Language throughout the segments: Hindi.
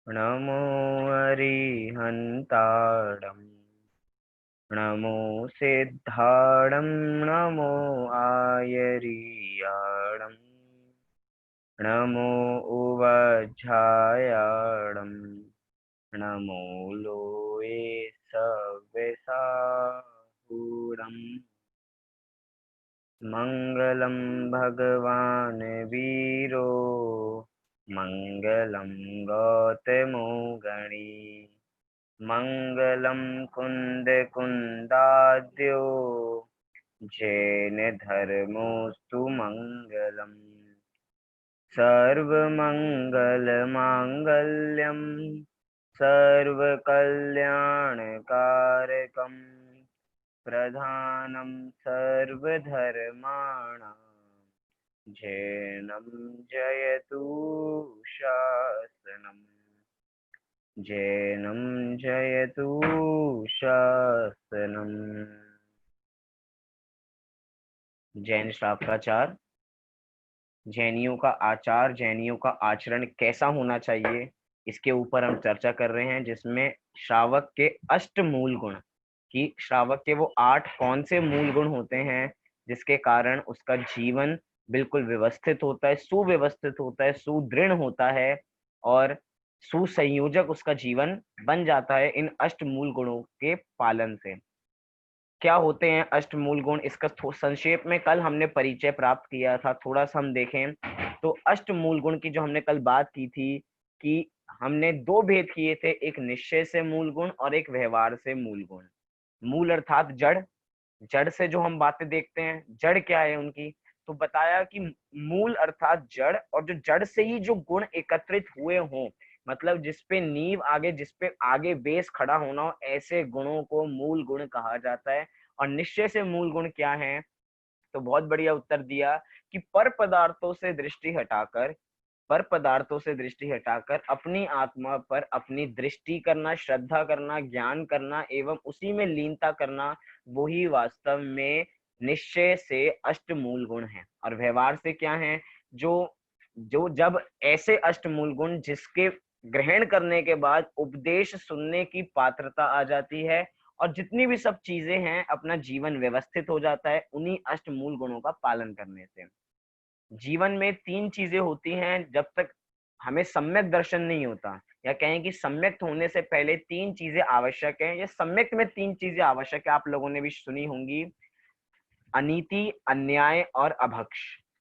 नमो अरिहन्ताणं नमो सिद्धाणं नमो आयर्याणं नमो उवज्झायाणं नमो लोये सव्यसाहूणम् मङ्गलं भगवान् वीरो मङ्गलं गौतमो गणी मङ्गलं कुन्दकुन्दाद्यो जैनधर्मोऽस्तु मङ्गलम् सर्वमङ्गलमाङ्गल्यं सर्वकल्याणकारकम् प्रधानं सर्वधर्माणां जैनं जयतु शासनम् जैनं जयतु शासनम्। जैन शास्त्राचार, जैनियों का आचार, जैनियों का आचरण कैसा होना चाहिए, इसके ऊपर हम चर्चा कर रहे हैं, जिसमें श्रावक के अष्ट मूल गुण कि श्रावक के वो 8 कौन से मूल गुण होते हैं जिसके कारण उसका जीवन बिल्कुल व्यवस्थित होता है, सुव्यवस्थित होता है, सुदृढ़ होता है और सुसंयोजक उसका जीवन बन जाता है इन अष्ट मूल गुणों के पालन से। क्या होते हैं अष्टमूल गुण, इसका संक्षेप में कल हमने परिचय प्राप्त किया था। थोड़ा सा हम देखें तो अष्टमूल गुण की जो हमने कल बात की थी कि हमने दो भेद किए थे, एक निश्चय से मूल गुण और एक व्यवहार से मूल गुण। मूल अर्थात जड़, जड़ से जो हम बातें देखते हैं, जड़ क्या है उनकी, तो बताया कि मूल अर्थात जड़, और जो जड़ से ही जो गुण एकत्रित हुए हों, मतलब जिसपे नींव आगे, जिसपे आगे बेस खड़ा होना हो, ऐसे गुणों को मूल गुण कहा जाता है। और निश्चय से मूल गुण क्या है, तो बहुत बढ़िया उत्तर दिया कि पर पदार्थों से दृष्टि हटाकर, पर पदार्थों से दृष्टि हटाकर अपनी आत्मा पर अपनी दृष्टि करना, श्रद्धा करना, ज्ञान करना एवं उसी में लीनता करना, वही वास्तव में निश्चय से अष्टमूल गुण है। और व्यवहार से क्या है, जो जो जब ऐसे अष्टमूल गुण जिसके ग्रहण करने के बाद उपदेश सुनने की पात्रता आ जाती है और जितनी भी सब चीजें हैं, अपना जीवन व्यवस्थित हो जाता है उन्हीं अष्टमूल गुणों का पालन करने से। जीवन में 3 चीजें होती हैं जब तक हमें सम्यक दर्शन नहीं होता, या कहें कि सम्यक होने से पहले 3 चीजें आवश्यक हैं। ये सम्यक में 3 चीजें आवश्यक है, आप लोगों ने भी सुनी होंगी, अनीति, अन्याय और अभक्ष।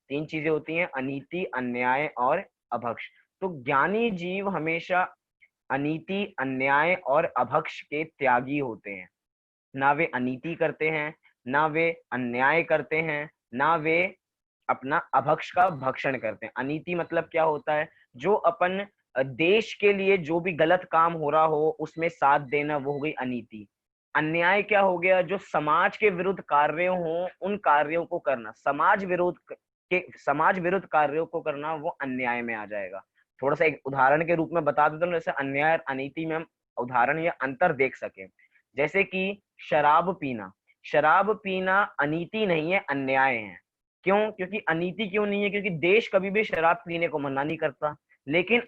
3 चीजें होती हैं, अनीति, अन्याय और अभक्ष। तो ज्ञानी जीव हमेशा अनीति, अन्याय और अभक्ष के त्यागी होते हैं। ना वे अनीति करते हैं, ना वे अन्याय करते हैं, ना वे अपना अभक्ष का भक्षण करते हैं। अनीति मतलब क्या होता है, जो अपन देश के लिए जो भी गलत काम हो रहा हो उसमें साथ देना, वो हो गई अनीति। अन्याय क्या हो गया, जो समाज के विरुद्ध कार्य हो उन कार्यों को करना, समाज विरुद्ध कार्यों को करना, वो अन्याय में आ जाएगा। थोड़ा सा एक उदाहरण के रूप में बता देता हूँ, जैसे अन्याय और अनीति में हम उदाहरण या अंतर देख सके। जैसे कि शराब पीना, शराब पीना अनीति नहीं है, अन्याय है। क्यों? क्योंकि अनीति क्यों नहीं है, क्योंकि देश कभी भी शराब पीने को मना नहीं करता। लेकिन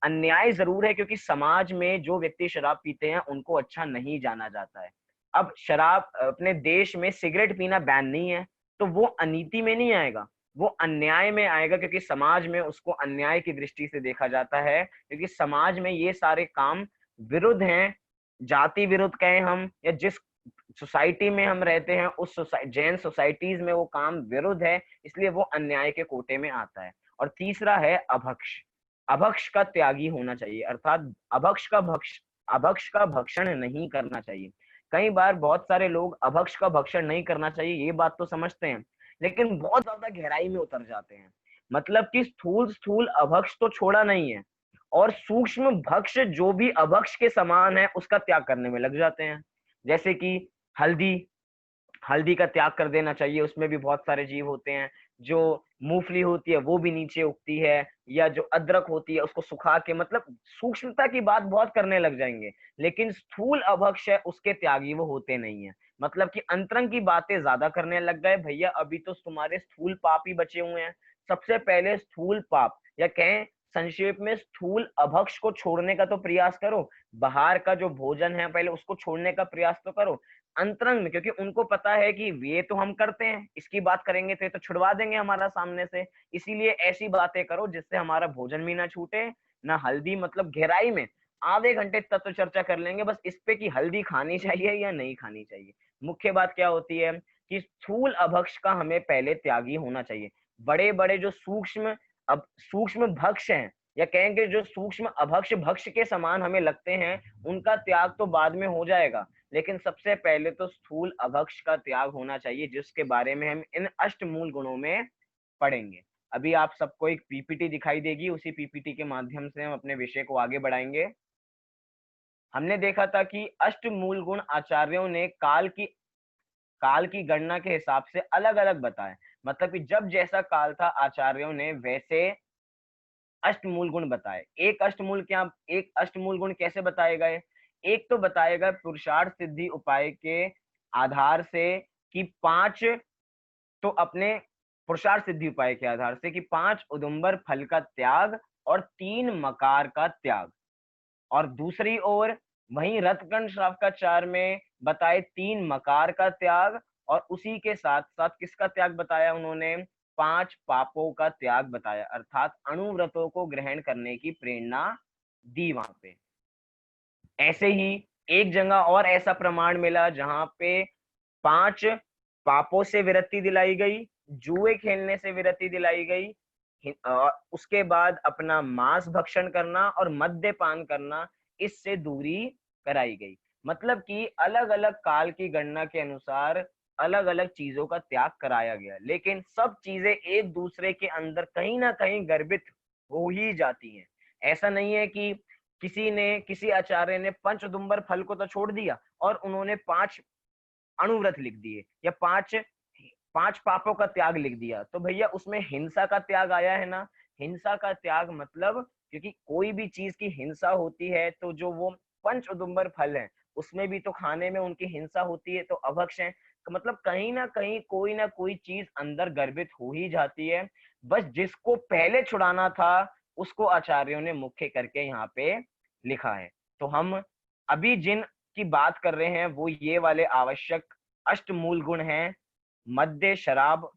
अन्याय जरूर है, क्योंकि समाज में जो व्यक्ति शराब पीते हैं उनको अच्छा नहीं जाना जाता है। अब शराब, अपने देश में सिगरेट पीना बैन नहीं है, तो वो अनीति में नहीं आएगा, वो अन्याय में आएगा, क्योंकि समाज में उसको अन्याय की दृष्टि से देखा जाता है, क्योंकि समाज में ये सारे काम विरुद्ध हैं। जाति विरुद्ध कहें हम, या जिस सोसाइटी में हम रहते हैं उस जैन सोसाइटीज में वो काम विरुद्ध है, इसलिए वो अन्याय के कोटे में आता है। और तीसरा है अभक्ष। अभक्ष का त्यागी होना चाहिए, अर्थात अभक्ष का भक्षण नहीं करना चाहिए। कई बार बहुत सारे लोग अभक्ष का भक्षण नहीं करना चाहिए ये बात तो समझते हैं, लेकिन बहुत ज्यादा गहराई में उतर जाते हैं। मतलब कि स्थूल स्थूल अभक्ष तो छोड़ा नहीं है, और सूक्ष्म भक्ष जो भी अभक्ष के समान है उसका त्याग करने में लग जाते हैं। जैसे कि हल्दी, हल्दी का त्याग कर देना चाहिए, उसमें भी बहुत सारे जीव होते हैं। जो मूंगफली होती है वो भी नीचे उगती है, या जो अदरक होती है उसको सुखा के, मतलब सूक्ष्मता की बात बहुत करने लग जाएंगे। लेकिन स्थूल अभक्ष है उसके त्यागी वो होते नहीं है, मतलब कि अंतरंग की बातें ज्यादा करने लग गए। भैया अभी तो तुम्हारे स्थूल पाप ही बचे हुए हैं। सबसे पहले स्थूल पाप, या कहें संक्षेप में स्थूल अभक्ष को छोड़ने का तो प्रयास करो, बाहर का जो भोजन है पहले उसको छोड़ने का प्रयास तो करो अंतरंग में, क्योंकि उनको पता है कि ये तो हम करते हैं, इसकी बात करेंगे तो ये तो छुड़वा देंगे हमारा सामने से, इसीलिए ऐसी बातें करो जिससे हमारा भोजन भी ना छूटे ना हल्दी, मतलब गहराई में आधे घंटे तत्व चर्चा कर लेंगे बस इस पे कि हल्दी खानी चाहिए या नहीं खानी चाहिए। मुख्य बात क्या होती है कि स्थूल अभक्ष का हमें पहले त्यागी होना चाहिए। बड़े बड़े जो सूक्ष्म भक्ष हैं या कहेंगे जो सूक्ष्म अभक्ष भक्ष के समान हमें लगते हैं, उनका त्याग तो बाद में हो जाएगा, लेकिन सबसे पहले तो स्थूल अभक्ष का त्याग होना चाहिए, जिसके बारे में हम इन अष्टमूल गुणों में पढ़ेंगे। अभी आप सबको एक पीपीटी दिखाई देगी, उसी पीपीटी के माध्यम से हम अपने विषय को आगे बढ़ाएंगे। हमने देखा था कि अष्टमूल गुण आचार्यों ने काल की गणना के हिसाब से अलग अलग बताए, मतलब कि जब जैसा काल था आचार्यों ने वैसे अष्टमूल गुण बताए। एक अष्टमूल गुण कैसे बताए गए? एक तो बताए गए पुरुषार्थ सिद्धि उपाय के आधार से कि 5, तो अपने पुरुषार्थ सिद्धि उपाय के आधार से कि 5 उदुम्बर फल का त्याग और 3 मकार का त्याग, और दूसरी ओर वहीं रथकंड श्रावकाचार में बताए 3 मकार का त्याग, और उसी के साथ साथ किसका त्याग बताया उन्होंने? 5 पापों का त्याग बताया, अर्थात अणुव्रतों को ग्रहण करने की प्रेरणा दी वहां पे। ऐसे ही एक जगह और ऐसा प्रमाण मिला जहां पे 5 पापों से विरति दिलाई गई, जुए खेलने से विरति दिलाई गई, उसके बाद अपना मांस भक्षण करना और मद्यपान करना, इससे दूरी कराई गई। मतलब कि अलग अलग काल की गणना के अनुसार अलग अलग चीजों का त्याग कराया गया, लेकिन सब चीजें एक दूसरे के अंदर कहीं ना कहीं गर्भित हो ही जाती हैं। ऐसा नहीं है कि किसी आचार्य ने पंच उदुम्बर फल को तो छोड़ दिया और उन्होंने 5 अणुव्रत लिख दिए या 5 पापों का त्याग लिख दिया, तो भैया उसमें हिंसा का त्याग आया है ना। हिंसा का त्याग मतलब, क्योंकि कोई भी चीज की हिंसा होती है तो जो वो पंच उदुम्बर फल है उसमें भी तो खाने में उनकी हिंसा होती है, तो अभक्ष है, तो मतलब कहीं ना कोई चीज अंदर गर्भित हो ही जाती है। बस जिसको पहले छुड़ाना था उसको आचार्यों ने मुख्य करके यहाँ पे लिखा है। तो हम अभी जिन की बात कर रहे हैं वो ये वाले आवश्यक अष्टमूल गुण हैं: मद्य शराब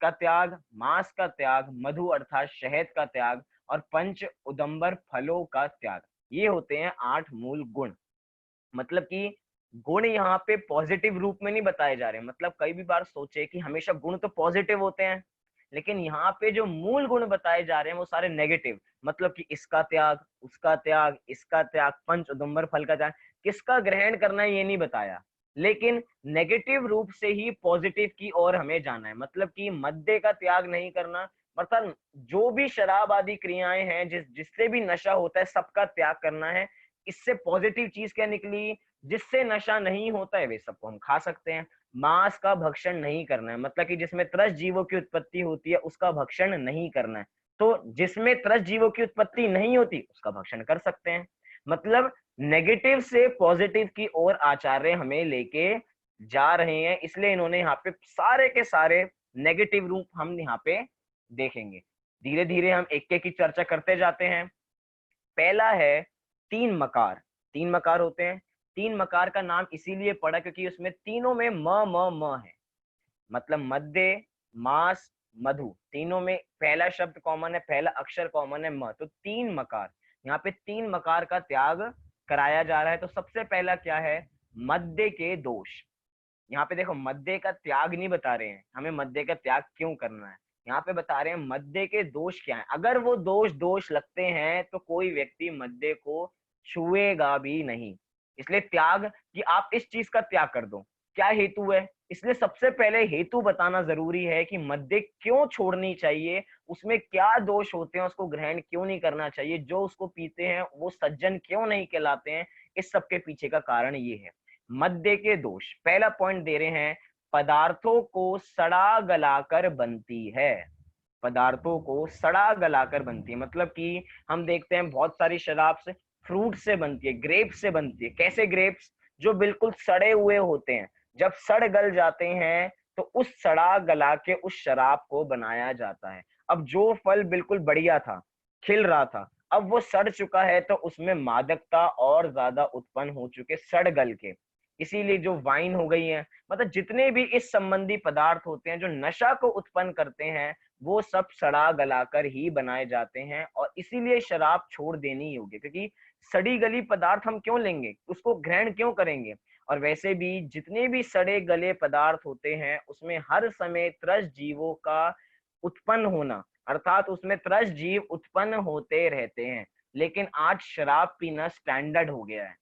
का त्याग, मांस का त्याग, मधु अर्थात शहद का त्याग और पंच उदंबर फलों का त्याग। ये होते हैं 8 मूल गुण। मतलब कि गुण यहाँ पे पॉजिटिव रूप में नहीं बताए जा रहे, मतलब कई भी बार सोचे कि हमेशा गुण तो पॉजिटिव होते हैं, लेकिन यहाँ पे जो मूल गुण बताए जा रहे हैं वो सारे नेगेटिव, मतलब कि इसका त्याग, उसका त्याग, इसका त्याग, पंच उदुम्बर फल का त्याग, किसका ग्रहण करना है ये नहीं बताया, लेकिन नेगेटिव रूप से ही पॉजिटिव की ओर हमें जाना है। मतलब कि मद्य का त्याग नहीं करना, मतलब जो भी शराब आदि क्रियाएं हैं जिससे भी नशा होता है सबका त्याग करना है। इससे पॉजिटिव चीज क्या निकली? जिससे नशा नहीं होता है वे सबको हम खा सकते हैं। मांस का भक्षण नहीं करना है, मतलब कि जिसमें त्रस जीवों की उत्पत्ति होती है उसका भक्षण नहीं करना है, तो जिसमें त्रस जीवों की उत्पत्ति नहीं होती उसका भक्षण कर सकते हैं। मतलब नेगेटिव से पॉजिटिव की ओर आचार्य हमें लेके जा रहे हैं, इसलिए इन्होंने यहाँ पे सारे के सारे नेगेटिव रूप हम यहाँ पे देखेंगे। धीरे धीरे हम एक एक की चर्चा करते जाते हैं। पहला है 3 मकार। 3 मकार होते हैं। 3 मकार का नाम इसीलिए पड़ा क्योंकि उसमें तीनों में म है, मतलब मध्य, मास, मधु, तीनों में पहला शब्द कॉमन है, पहला अक्षर कॉमन है म, तो 3 मकार। यहाँ पे 3 मकार का त्याग कराया जा रहा है। तो सबसे पहला क्या है? मध्य के दोष। यहाँ पे देखो मध्य का त्याग नहीं बता रहे हैं हमें, मध्य का त्याग क्यों करना है, यहाँ पे बता रहे हैं मध्य के दोष क्या है। अगर वो दोष लगते हैं तो कोई व्यक्ति मध्य को छुएगा भी नहीं। इसलिए त्याग कि आप इस चीज का त्याग कर दो, क्या हेतु है, इसलिए सबसे पहले हेतु बताना जरूरी है कि मध्य क्यों छोड़नी चाहिए, उसमें क्या दोष होते हैं, उसको ग्रहण क्यों नहीं करना चाहिए, जो उसको पीते हैं वो सज्जन क्यों नहीं कहलाते हैं। इस सब के पीछे का कारण ये है मध्य के दोष। पहला पॉइंट दे रहे हैं, पदार्थों को सड़ा गलाकर बनती है। पदार्थों को सड़ा गलाकर बनती है, मतलब कि हम देखते हैं बहुत सारी शराब से फ्रूट से बनती है, ग्रेप्स से बनती है। कैसे ग्रेप्स? जो बिल्कुल सड़े हुए होते हैं, जब सड़ गल जाते हैं तो उस सड़ा गला के उस शराब को बनाया जाता है। अब जो फल बिल्कुल बढ़िया था, खिल रहा था, अब वो सड़ चुका है तो उसमें मादकता और ज्यादा उत्पन्न हो चुके, सड़ गल के। इसीलिए जो वाइन हो गई है, मतलब जितने भी इस संबंधी पदार्थ होते हैं जो नशा को उत्पन्न करते हैं, वो सब सड़ा गलाकर ही बनाए जाते हैं। और इसीलिए शराब छोड़ देनी ही होगी, क्योंकि सड़ी गली पदार्थ हम क्यों लेंगे, उसको ग्रहण क्यों करेंगे। और वैसे भी जितने भी सड़े गले पदार्थ होते हैं उसमें हर समय त्रस्त जीवों का उत्पन्न होना, अर्थात उसमें त्रस्त जीव उत्पन्न होते रहते हैं। लेकिन आज शराब पीना स्टैंडर्ड हो गया है,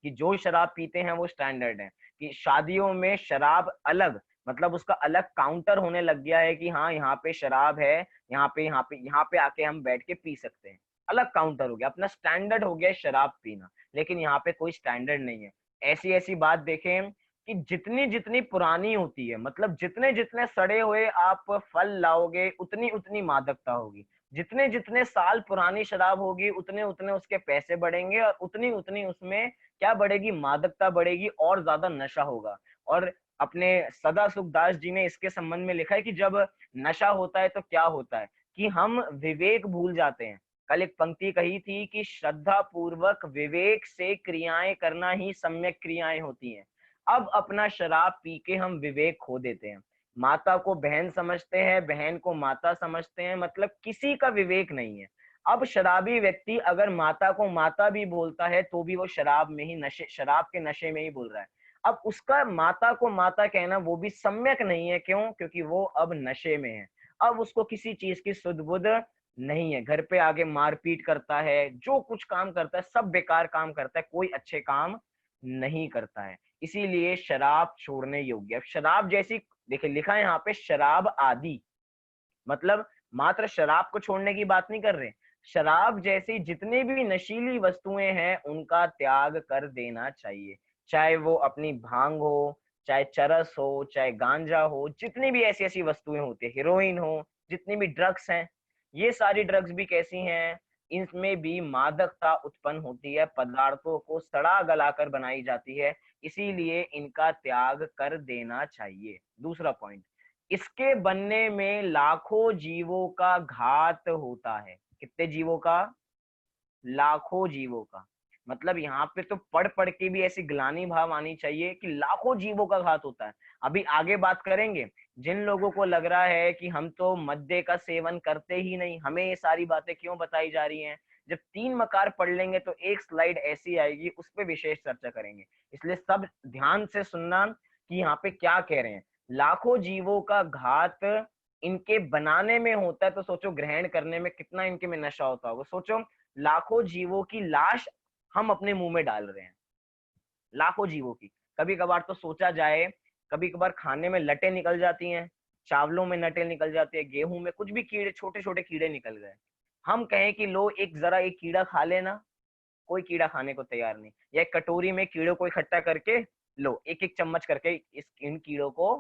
कि जो शराब पीते हैं वो स्टैंडर्ड है, कि शादियों में शराब अलग, मतलब उसका अलग काउंटर होने लग गया है कि हाँ यहाँ पे शराब है, यहाँ पे आके हम बैठ के पी सकते हैं। अलग काउंटर हो गया, अपना स्टैंडर्ड हो गया शराब पीना। लेकिन यहाँ पे कोई स्टैंडर्ड नहीं है। ऐसी ऐसी बात देखें कि जितनी जितनी पुरानी होती है, मतलब जितने जितने सड़े हुए आप फल लाओगे उतनी उतनी मादकता होगी। जितने जितने साल पुरानी शराब होगी उतने उतने उसके पैसे बढ़ेंगे, और उतनी उतनी उसमें क्या बढ़ेगी, मादकता बढ़ेगी और ज्यादा नशा होगा। और अपने सदा सुखदास जी ने इसके संबंध में लिखा है कि जब नशा होता है तो क्या होता है, कि हम विवेक भूल जाते हैं। कल एक पंक्ति कही थी कि श्रद्धा पूर्वक विवेक से क्रियाएं करना ही सम्यक क्रियाएं होती हैं। अब अपना शराब पी के हम विवेक खो देते हैं, माता को बहन समझते हैं, बहन को माता समझते हैं, मतलब किसी का विवेक नहीं है। अब शराबी व्यक्ति अगर माता को माता भी बोलता है तो भी वो शराब में ही नशे, शराब के नशे में ही बोल रहा है। अब उसका माता को माता कहना वो भी सम्यक नहीं है, क्यों, क्योंकि वो अब नशे में है। अब उसको किसी चीज की सुध बुध नहीं है, घर पे आगे मारपीट करता है, जो कुछ काम करता है सब बेकार काम करता है, कोई अच्छे काम नहीं करता है। इसीलिए शराब छोड़ने योग्य। अब शराब जैसी, देखिए लिखा है यहाँ पे शराब आदि, मतलब मात्र शराब को छोड़ने की बात नहीं कर रहे, शराब जैसी जितनी भी नशीली वस्तुएं हैं उनका त्याग कर देना चाहिए। चाहे वो अपनी भांग हो, चाहे चरस हो, चाहे गांजा हो, जितनी भी ऐसी ऐसी वस्तुएं होती है, हीरोइन हो, जितनी भी ड्रग्स हैं, ये सारी ड्रग्स भी कैसी हैं, इनमें भी मादकता उत्पन्न होती है, पदार्थों को सड़ा गलाकर बनाई जाती है। इसीलिए इनका त्याग कर देना चाहिए। दूसरा पॉइंट, इसके बनने में लाखों जीवों का घात होता है। कितने जीवों का, लाखों जीवों का। मतलब यहाँ पे तो पढ़ पढ़ के भी ऐसी ग्लानि भाव आनी चाहिए कि लाखों जीवों का घात होता है। अभी आगे बात करेंगे, जिन लोगों को लग रहा है कि हम तो मद्य का सेवन करते ही नहीं, हमें ये सारी बातें क्यों बताई जा रही हैं, जब 3 मकार पढ़ लेंगे तो एक स्लाइड ऐसी आएगी, उस पर विशेष चर्चा करेंगे। इसलिए सब ध्यान से सुनना कि यहाँ पे क्या कह रहे हैं। लाखों जीवों का घात इनके बनाने में होता है, तो सोचो ग्रहण करने में कितना इनके में नशा होता होगा। सोचो लाखों जीवों की लाश हम अपने मुंह में डाल रहे हैं, लाखों जीवों की। कभी कभार तो सोचा जाए, कभी कभार खाने में लटें निकल जाती हैं, चावलों में लटें निकल जाती है, गेहूं में कुछ भी कीड़े, छोटे छोटे कीड़े निकल गए, हम कहें कि लो एक जरा एक कीड़ा खा लेना, कोई कीड़ा खाने को तैयार नहीं। या एक कटोरी में कीड़ों को इकट्ठा करके लो, एक एक चम्मच करके इन कीड़ों को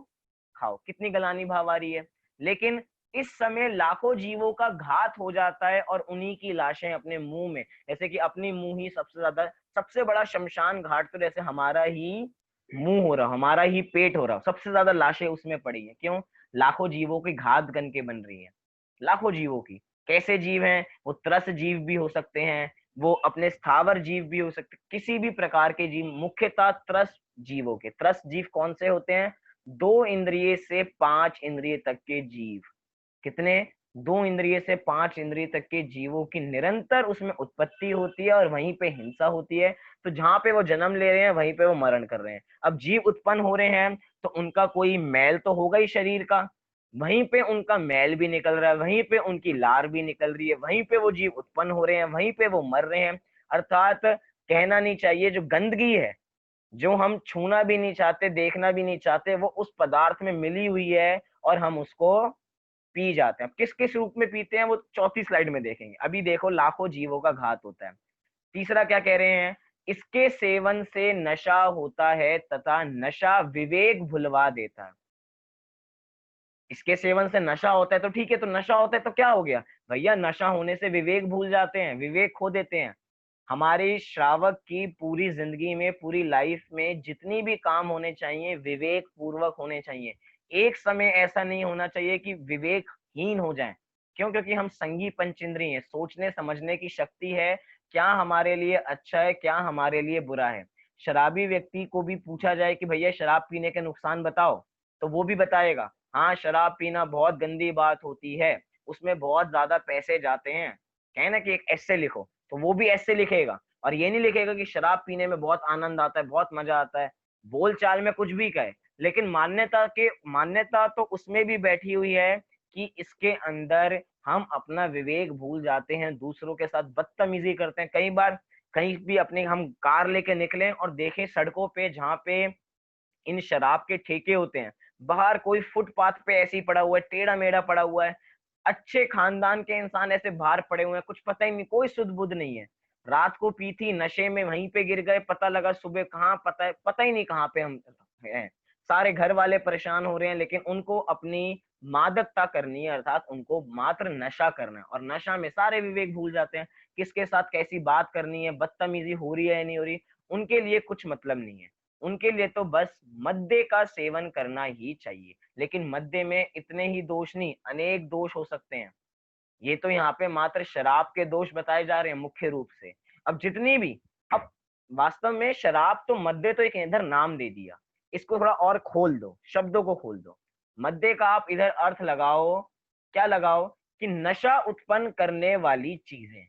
खाओ, कितनी गलानी भाव आ रही है। लेकिन इस समय लाखों जीवों का घात हो जाता है और उन्हीं की लाशें अपने मुंह में, जैसे कि अपनी मुंह ही सबसे ज्यादा, सबसे बड़ा शमशान घाट तो जैसे हमारा ही मुंह हो रहा, हमारा ही पेट हो रहा, सबसे ज्यादा लाशें उसमें पड़ी है। क्यों, लाखों जीवों की घात गन के बन रही है, लाखों जीवों की। कैसे जीव हैं वो, त्रस जीव भी हो सकते हैं, वो अपने स्थावर जीव भी हो सकते, किसी भी प्रकार के जीव, मुख्यतः त्रस जीवों के। त्रस जीव कौन से होते हैं, 2 इंद्रिय से 5 इंद्रिय तक के जीव। कितने, 2 इंद्रिय से 5 इंद्रिय तक के जीवों की निरंतर उसमें उत्पत्ति होती है और वहीं पे हिंसा होती है। तो जहां पे वो जन्म ले रहे हैं वहीं पे वो मरण कर रहे हैं। अब जीव उत्पन्न हो रहे हैं तो उनका कोई मैल तो होगा ही शरीर का, वहीं पे उनका मैल भी निकल रहा है, वहीं पे उनकी लार भी निकल रही है, वहीं पे वो जीव उत्पन्न हो रहे हैं, वहीं पे वो मर रहे हैं। अर्थात कहना नहीं चाहिए, जो गंदगी है, जो हम छूना भी नहीं चाहते, देखना भी नहीं चाहते, वो उस पदार्थ में मिली हुई है और हम उसको पी जाते हैं। किस किस रूप में पीते हैं वो चौथी स्लाइड में देखेंगे। अभी देखो लाखों जीवों का घात होता है। तीसरा क्या कह रहे हैं, इसके सेवन से नशा होता है तथा नशा विवेक भुलवा देता है। इसके सेवन से नशा होता है तो ठीक है, तो नशा होता है तो क्या हो गया भैया, नशा होने से विवेक भूल जाते हैं, विवेक खो देते हैं। हमारे श्रावक की पूरी जिंदगी में, पूरी लाइफ में जितनी भी काम होने चाहिए विवेक पूर्वक होने चाहिए। एक समय ऐसा नहीं होना चाहिए कि विवेकहीन हो जाए। क्यों? क्योंकि हम संगी पंचेंद्रिय हैं, सोचने समझने की शक्ति है, क्या हमारे लिए अच्छा है, क्या हमारे लिए बुरा है। शराबी व्यक्ति को भी पूछा जाए कि भैया शराब पीने के नुकसान बताओ, तो वो भी बताएगा, हाँ शराब पीना बहुत गंदी बात होती है, उसमें बहुत ज्यादा पैसे जाते हैं। कहे ना कि एक एस्से लिखो, तो वो भी एस्से लिखेगा, और ये नहीं लिखेगा कि शराब पीने में बहुत आनंद आता है, बहुत मजा आता है। बोल चाल में कुछ भी कहे, लेकिन मान्यता तो उसमें भी बैठी हुई है कि इसके अंदर हम अपना विवेक भूल जाते हैं, दूसरों के साथ बदतमीजी करते हैं। कई बार कहीं भी अपने हम कार लेके निकले और देखें सड़कों पे, जहाँ पे इन शराब के ठेके होते हैं, बाहर कोई फुटपाथ पे ऐसे ही पड़ा हुआ है, टेढ़ा मेढ़ा पड़ा हुआ है, अच्छे खानदान के इंसान ऐसे बाहर पड़े हुए हैं, कुछ पता ही नहीं, कोई सुध बुध नहीं है। रात को पी थी, नशे में वहीं पे गिर गए, पता लगा सुबह कहाँ, पता ही नहीं कहाँ पे हम हैं। सारे घर वाले परेशान हो रहे हैं, लेकिन उनको अपनी मादकता करनी है, अर्थात उनको मात्र नशा करना है, और नशा में सारे विवेक भूल जाते हैं, किसके साथ कैसी बात करनी है, बदतमीजी हो रही है या नहीं हो रही, उनके लिए कुछ मतलब नहीं है। उनके लिए तो बस मद्य का सेवन करना ही चाहिए। लेकिन मद्य में इतने ही दोष नहीं, अनेक दोष हो सकते हैं। ये तो यहाँ पे मात्र शराब के दोष बताए जा रहे हैं मुख्य रूप से। अब जितनी भी, अब वास्तव में शराब तो, मद्य तो एक इधर नाम दे दिया, इसको थोड़ा और खोल दो, शब्दों को खोल दो। मद्य का आप इधर अर्थ लगाओ, क्या लगाओ कि नशा उत्पन्न करने वाली चीजें,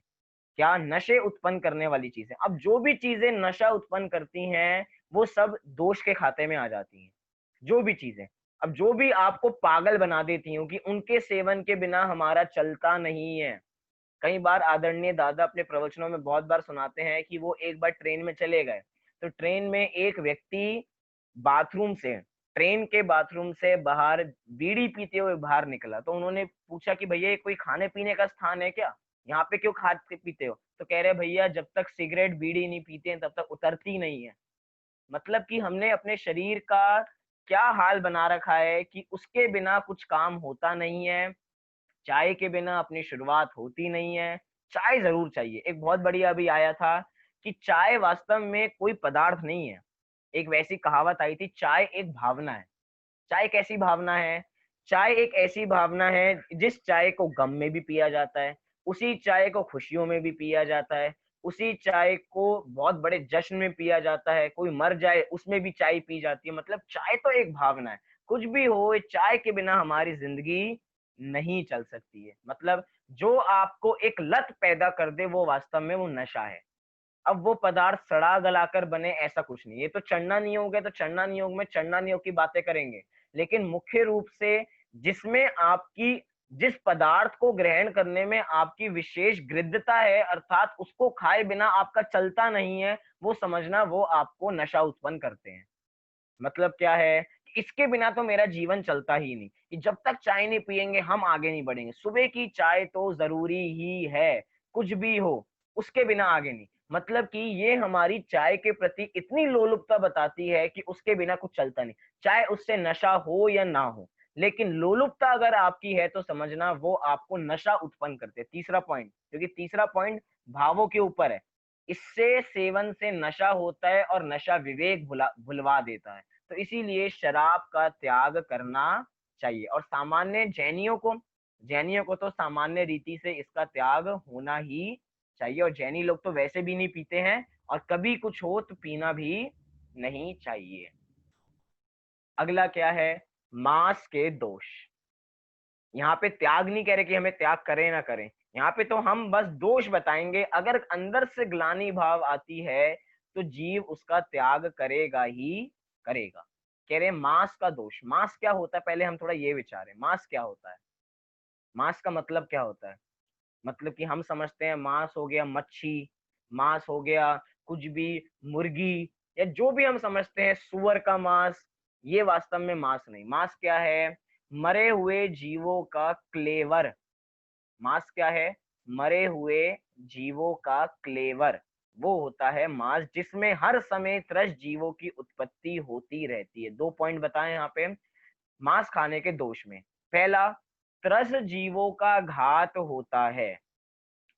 क्या नशे उत्पन्न करने वाली चीजें। अब जो भी चीजें नशा उत्पन्न करती हैं वो सब दोष के खाते में आ जाती हैं, जो भी चीजें। अब जो भी आपको पागल बना देती हूँ कि उनके सेवन के बिना हमारा चलता नहीं है। कई बार आदरणीय दादा अपने प्रवचनों में बहुत बार सुनाते हैं कि वो एक बार ट्रेन में चले गए, तो ट्रेन में एक व्यक्ति बाथरूम से, ट्रेन के बाथरूम से बाहर बीड़ी पीते हुए बाहर निकला। तो उन्होंने पूछा कि भैया ये कोई खाने पीने का स्थान है क्या, यहाँ पे क्यों खाते पीते हो? तो कह रहे भैया जब तक सिगरेट बीड़ी नहीं पीते हैं तब तक उतरती नहीं है। मतलब कि हमने अपने शरीर का क्या हाल बना रखा है कि उसके बिना कुछ काम होता नहीं है, चाय के बिना अपनी शुरुआत होती नहीं है। चाय जरूर चाहिए। एक बहुत बढ़िया अभी आया था कि चाय वास्तव में कोई पदार्थ नहीं है। एक वैसी कहावत आई थी, चाय एक भावना है। चाय कैसी भावना है? चाय एक ऐसी भावना है जिस चाय को गम में भी पिया जाता है, उसी चाय को खुशियों में भी पिया जाता है, उसी चाय को बहुत बड़े जश्न में पिया जाता है, कोई मर जाए उसमें भी चाय पी जाती है। मतलब चाय तो एक भावना है। कुछ भी हो, चाय के बिना हमारी जिंदगी नहीं चल सकती है। मतलब जो आपको एक लत पैदा कर दे वो वास्तव में वो नशा है। अब वो पदार्थ सड़ा गलाकर बने ऐसा कुछ नहीं। ये तो चढ़ना नियोग है, तो चढ़ना नियोग में चढ़ना नियोग की बातें करेंगे। लेकिन मुख्य रूप से जिसमें आपकी, जिस पदार्थ को ग्रहण करने में आपकी विशेष गृद्धता है, अर्थात उसको खाए बिना आपका चलता नहीं है, वो समझना वो आपको नशा उत्पन्न करते हैं। मतलब क्या है, इसके बिना तो मेरा जीवन चलता ही नहीं, कि जब तक चाय नहीं पियेंगे हम आगे नहीं बढ़ेंगे। सुबह की चाय तो जरूरी ही है, कुछ भी हो उसके बिना आगे नहीं। मतलब कि ये हमारी चाय के प्रति इतनी लोलुपता बताती है कि उसके बिना कुछ चलता नहीं, चाहे उससे नशा हो या ना हो। लेकिन लोलुपता अगर आपकी है तो समझना वो आपको नशा उत्पन्न करते हैं। तीसरा पॉइंट, क्योंकि तीसरा पॉइंट भावों के ऊपर है, इससे सेवन से नशा होता है और नशा विवेक भुलवा देता है। तो इसीलिए शराब का त्याग करना चाहिए। और सामान्य जैनियों को तो सामान्य रीति से इसका त्याग होना ही चाहिए। और जैनी लोग तो वैसे भी नहीं पीते हैं, और कभी कुछ हो तो पीना भी नहीं चाहिए। अगला क्या है? मांस के दोष। यहाँ पे त्याग नहीं कह रहे कि हमें त्याग करें ना करें, यहाँ पे तो हम बस दोष बताएंगे। अगर अंदर से ग्लानि भाव आती है तो जीव उसका त्याग करेगा ही करेगा। कह रहे मांस का दोष। मांस क्या होता है, पहले हम थोड़ा ये विचारें, मांस क्या होता है? मांस का मतलब क्या होता है? मतलब कि हम समझते हैं मांस हो गया मच्छी, मांस हो गया कुछ भी, मुर्गी, या जो भी हम समझते हैं, सुअर का मांस। ये वास्तव में मांस नहीं। मांस क्या है? मरे हुए जीवों का क्लेवर। मांस क्या है? मरे हुए जीवों का क्लेवर, वो होता है मांस, जिसमें हर समय त्रस्त जीवों की उत्पत्ति होती रहती है। 2 पॉइंट बताएं यहाँ पे मांस खाने के दोष में। पहला, त्रस्त जीवों का घात होता है।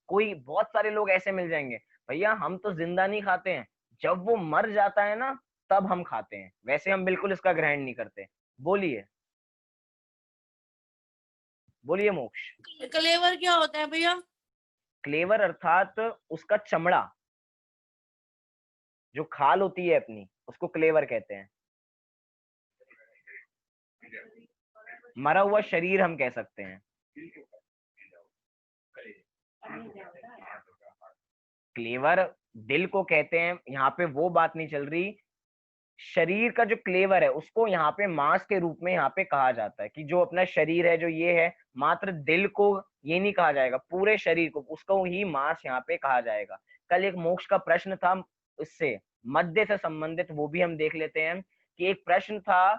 कोई बहुत सारे लोग ऐसे मिल जाएंगे, भैया हम तो जिंदा नहीं खाते हैं, जब वो मर जाता है ना तब हम खाते हैं, वैसे हम बिल्कुल इसका ग्रहण नहीं करते। बोलिए। बोलिए मोक्ष। क्लेवर क्या होता है भैया? क्लेवर अर्थात उसका चमड़ा, जो खाल होती है अपनी, उसको क्लेवर कहते हैं। मरा हुआ शरीर हम कह सकते हैं। क्लेवर दिल को कहते हैं, यहाँ पे वो बात नहीं चल रही। शरीर का जो क्लेवर है उसको यहाँ पे मांस के रूप में यहाँ पे कहा जाता है, कि जो अपना शरीर है जो ये है, मात्र दिल को ये नहीं कहा जाएगा, पूरे शरीर को, उसको ही मांस यहाँ पे कहा जाएगा। कल एक मोक्ष का प्रश्न था, इससे मध्य से संबंधित, वो भी हम देख लेते हैं। कि एक प्रश्न था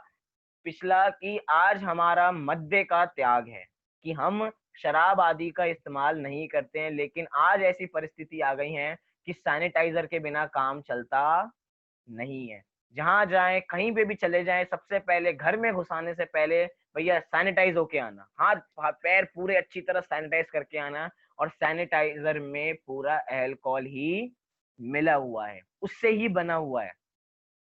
पिछला, कि आज हमारा मद्य का त्याग है, कि हम शराब आदि का इस्तेमाल नहीं करते हैं, लेकिन आज ऐसी परिस्थिति आ गई है कि सैनिटाइजर के बिना काम चलता नहीं है। जहां जाए, कहीं पे भी चले जाएं, सबसे पहले घर में घुसाने से पहले भैया सैनिटाइज होके आना, हाथ पैर पूरे अच्छी तरह सैनिटाइज करके आना। और सैनिटाइजर में पूरा अल्कोहल ही मिला हुआ है, उससे ही बना हुआ है।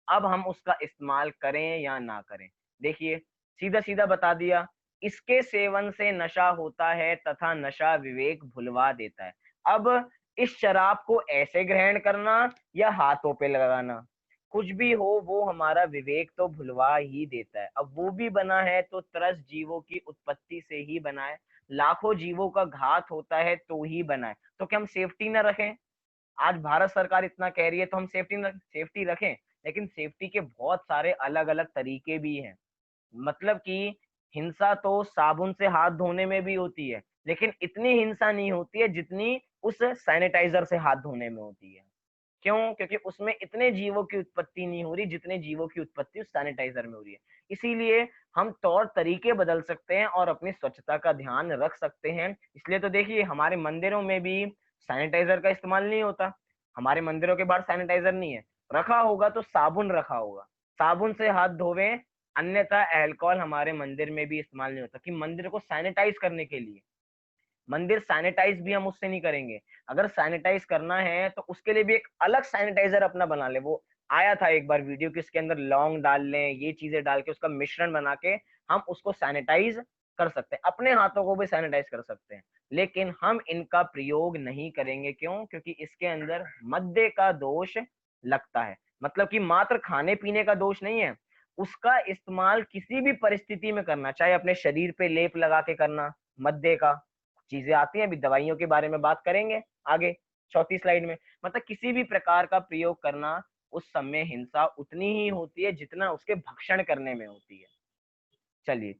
अब हम उसका इस्तेमाल करें या ना करें, देखिए सीधा सीधा बता दिया। इसके सेवन से नशा होता है तथा नशा विवेक भुलवा देता है। अब इस शराब को ऐसे ग्रहण करना या हाथों पे लगाना, कुछ भी हो, वो हमारा विवेक तो भुलवा ही देता है। अब वो भी बना है तो त्रस जीवों की उत्पत्ति से ही बना है, लाखों जीवों का घात होता है तो ही बना है। तो क्या हम सेफ्टी ना रखें? आज भारत सरकार इतना कह रही है तो हम सेफ्टी रखें, लेकिन सेफ्टी के बहुत सारे अलग अलग तरीके भी हैं। मतलब कि हिंसा तो साबुन से हाथ धोने में भी होती है, लेकिन इतनी हिंसा नहीं होती है जितनी उस सैनिटाइजर से हाथ धोने में होती है। क्यों? क्योंकि उसमें इतने जीवों की उत्पत्ति नहीं हो रही जितने जीवों की उत्पत्ति उस सैनिटाइजर में हो रही है। इसीलिए हम तौर तरीके बदल सकते हैं और अपनी स्वच्छता का ध्यान रख सकते हैं। इसलिए तो देखिए हमारे मंदिरों में भी सैनिटाइजर का इस्तेमाल नहीं होता। हमारे मंदिरों के बाहर सैनिटाइजर नहीं है, रखा होगा तो साबुन रखा होगा, साबुन से हाथ धोवे। अन्यथा अल्कोहल हमारे मंदिर में भी इस्तेमाल नहीं होता, कि मंदिर को सैनिटाइज करने के लिए। मंदिर सैनिटाइज भी हम उससे नहीं करेंगे। अगर सैनिटाइज करना है तो उसके लिए भी एक अलग सैनिटाइजर अपना बना ले। वो आया था एक बार वीडियो, कि इसके अंदर लौंग डाल लें, ये चीजें डाल के उसका मिश्रण बना के हम उसको सैनिटाइज कर सकते हैं, अपने हाथों को भी सैनिटाइज कर सकते हैं। लेकिन हम इनका प्रयोग नहीं करेंगे। क्यों? क्योंकि इसके अंदर मद्य का दोष लगता है। मतलब कि मात्र खाने पीने का दोष नहीं है, उसका इस्तेमाल किसी भी परिस्थिति में करना, चाहे अपने शरीर पे लेप लगा के करना, मद्य का चीजें आती हैं, अभी दवाइयों के बारे में बात करेंगे आगे चौथी स्लाइड में। मतलब किसी भी प्रकार का प्रयोग करना, उस समय हिंसा उतनी ही होती है जितना उसके भक्षण करने में होती है। चलिए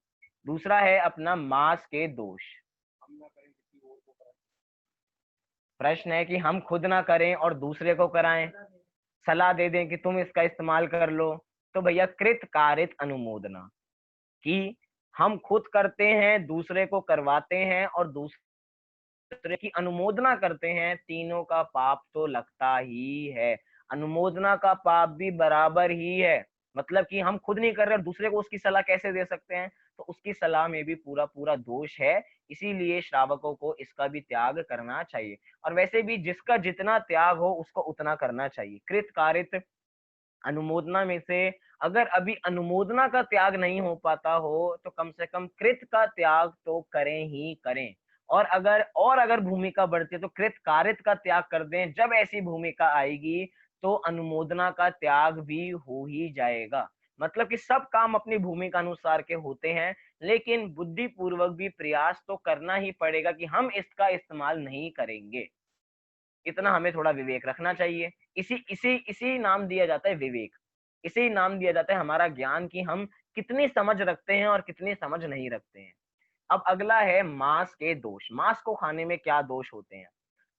दूसरा है अपना मांस के दोष। प्रश्न है कि हम खुद ना करें और दूसरे को कराएं, सलाह दे दें कि तुम इसका इस्तेमाल कर लो। तो भैया कृत कारित अनुमोदना, कि हम खुद करते हैं, दूसरे को करवाते हैं और दूसरे की अनुमोदना करते हैं, तीनों का पाप तो लगता ही है। अनुमोदना का पाप भी बराबर ही है। मतलब कि हम खुद नहीं कर रहे और दूसरे को उसकी सलाह कैसे दे सकते हैं? तो उसकी सलाह में भी पूरा पूरा दोष है। इसीलिए श्रावकों को इसका भी त्याग करना चाहिए। और वैसे भी जिसका जितना त्याग हो उसको उतना करना चाहिए। कृत कारित अनुमोदना में से अगर अभी अनुमोदना का त्याग नहीं हो पाता हो तो कम से कम कृत का त्याग तो करें ही करें। और अगर भूमिका बढ़ती है तो कृत कारित का त्याग कर दें। जब ऐसी भूमिका आएगी तो अनुमोदना का त्याग भी हो ही जाएगा। मतलब कि सब काम अपनी भूमिका अनुसार के होते हैं, लेकिन बुद्धि पूर्वक भी प्रयास तो करना ही पड़ेगा कि हम इसका इस्तेमाल नहीं करेंगे। इतना हमें थोड़ा विवेक रखना चाहिए। इसी इसी इसी नाम दिया जाता है विवेक। इसी नाम दिया जाता है हमारा ज्ञान, कि हम कितनी समझ रखते हैं और कितनी समझ नहीं रखते हैं। अब अगला है मांस के दोष। मांस को खाने में क्या दोष होते हैं?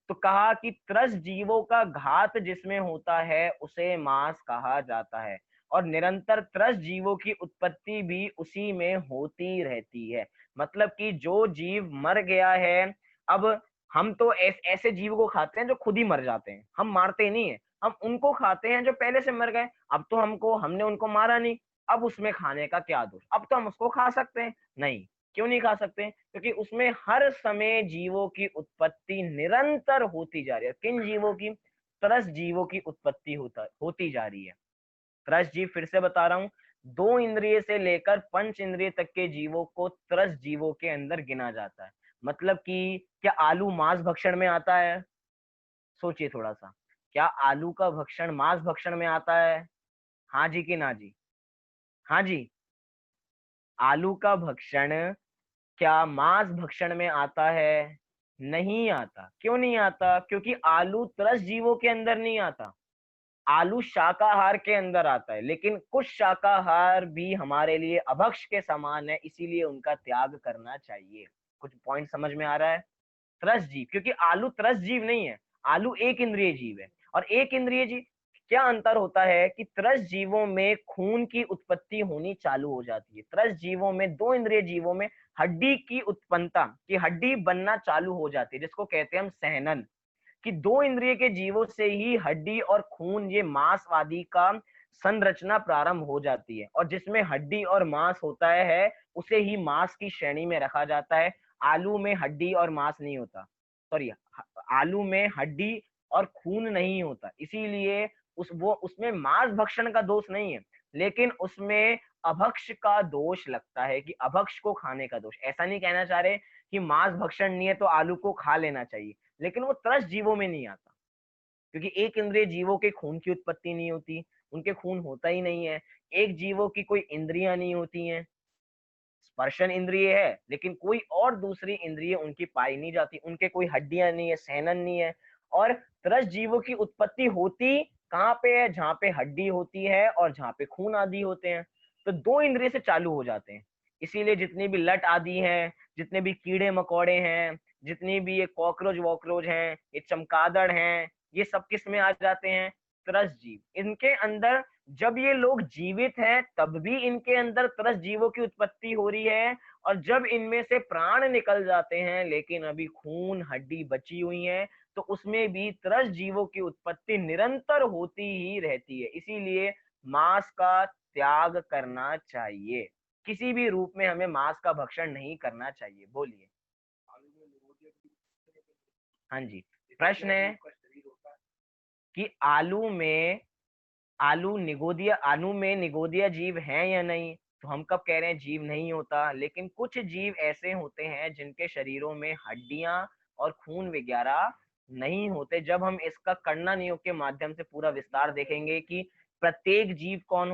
तो कहा कि त्रस जीवों का घात जिसमें होता है उसे मांस कहा जाता है, और निरंतर त्रस जीवों की उत्पत्ति भी उसी में होती रहती है। मतलब कि जो जीव मर गया है, अब हम तो ऐसे जीव को खाते हैं जो खुद ही मर जाते हैं, हम मारते नहीं है, हम उनको खाते हैं जो पहले से मर गए। अब तो हमने उनको मारा नहीं, अब उसमें खाने का क्या दोष? अब तो हम उसको खा सकते हैं? नहीं। क्यों नहीं खा सकते? क्योंकि उसमें हर समय जीवों की उत्पत्ति निरंतर होती जा रही है। किन जीवों की? त्रस जीवों की उत्पत्ति होती जा रही है। त्रस जीव, फिर से बता रहा हूं, दो इंद्रिय से लेकर पंच इंद्रिय तक के जीवों को त्रस जीवों के अंदर गिना जाता है। मतलब कि क्या आलू मांस भक्षण में आता है? सोचिए थोड़ा सा, क्या आलू का भक्षण मांस भक्षण में आता है? हाँ जी कि ना जी? हाँ जी। आलू का भक्षण क्या मांस भक्षण में आता है? नहीं आता। क्यों नहीं आता? क्योंकि आलू त्रस जीवों के अंदर नहीं आता, आलू शाकाहार के अंदर आता है। लेकिन कुछ शाकाहार भी हमारे लिए अभक्ष के समान है, इसीलिए उनका त्याग करना चाहिए। कुछ पॉइंट समझ में आ रहा है? त्रस जीव, क्योंकि आलू त्रस जीव नहीं है, आलू एक इंद्रिय जीव है। और एक इंद्रिय जीव, क्या अंतर होता है कि त्रस जीवों में खून की उत्पत्ति होनी चालू हो जाती है, त्रस जीवों में, दो इंद्रिय जीवों में हड्डी की उत्पन्नता, की हड्डी बनना चालू हो जाती है, जिसको कहते हैं हम सहनन। कि दो इंद्रिय के जीवों से ही हड्डी और खून, ये मांस आदि का संरचना प्रारंभ हो जाती है। और जिसमें हड्डी और मांस होता है उसे ही मांस की श्रेणी में रखा जाता है। आलू में हड्डी और मांस नहीं होता, सॉरी, आलू में हड्डी और खून नहीं होता, इसीलिए उसमें मांस भक्षण का दोष नहीं है, लेकिन उसमें अभक्ष का दोष लगता है, कि अभक्ष को खाने का दोष। ऐसा नहीं कहना चाह रहे कि मांस भक्षण नहीं है तो आलू को खा लेना चाहिए, लेकिन वो त्रस जीवों में नहीं आता, क्योंकि एक इंद्रिय जीवों के खून की उत्पत्ति नहीं होती, उनके खून होता ही नहीं है। एक जीवों की कोई इंद्रियां नहीं होती हैं, स्पर्शन इंद्रिय है लेकिन कोई और दूसरी इंद्रिय उनकी पाई नहीं जाती, उनके कोई हड्डियां नहीं है, सहनन नहीं है। और त्रस जीवों की उत्पत्ति होती कहाँ पे है? जहाँ पे हड्डी होती है और जहाँ पे खून आदि होते हैं। तो दो इंद्रिय से चालू हो जाते हैं, इसीलिए जितनी भी लट आदि हैं, जितने भी कीड़े मकोड़े हैं, जितनी भी ये कॉकरोच वॉकरोच हैं, ये चमगादड़ हैं, ये सब किस में आ जाते हैं? त्रस जीव। इनके अंदर जब ये लोग जीवित हैं तब भी इनके अंदर त्रस जीवों की उत्पत्ति हो रही है, और जब इनमें से प्राण निकल जाते हैं लेकिन अभी खून हड्डी बची हुई है, तो उसमें भी त्रस जीवों की उत्पत्ति निरंतर होती ही रहती है। इसीलिए मांस का त्याग करना चाहिए, किसी भी रूप में हमें मांस का भक्षण नहीं करना चाहिए। बोलिए। हाँ जी। प्रश्न है कि आलू में निगोदिया जीव है या नहीं? तो हम कब कह रहे हैं जीव नहीं होता, लेकिन कुछ जीव ऐसे होते हैं जिनके शरीरों में हड्डियां और खून वगैरह नहीं होते। जब हम इसका कणना नियोग के माध्यम से पूरा विस्तार देखेंगे कि प्रत्येक जीव कौन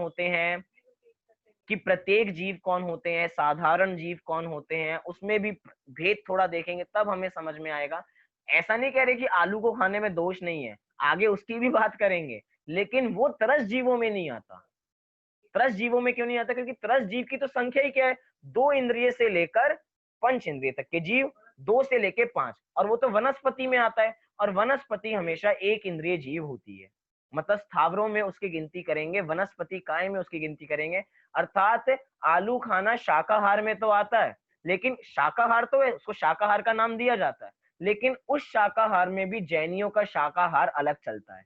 होते हैं, साधारण जीव कौन होते हैं, उसमें भी भेद थोड़ा देखेंगे, तब हमें समझ में आएगा। ऐसा नहीं कह रहे कि आलू को खाने में दोष नहीं है, आगे उसकी भी बात करेंगे, लेकिन वो त्रस जीवों में नहीं आता। त्रस जीवों में क्यों नहीं आता? क्योंकि त्रस जीव की तो संख्या ही क्या है? दो इंद्रिय से लेकर पंच इंद्रिय तक के जीव, दो से लेकर पांच, और वो तो वनस्पति में आता है, और वनस्पति हमेशा एक इंद्रिय जीव होती है। मतलब स्थावरों में उसकी गिनती करेंगे, वनस्पति काय में उसकी गिनती करेंगे। अर्थात आलू खाना शाकाहार में तो आता है, लेकिन शाकाहार तो है, उसको शाकाहार का नाम दिया जाता है, लेकिन उस शाकाहार में भी जैनियों का शाकाहार अलग चलता है।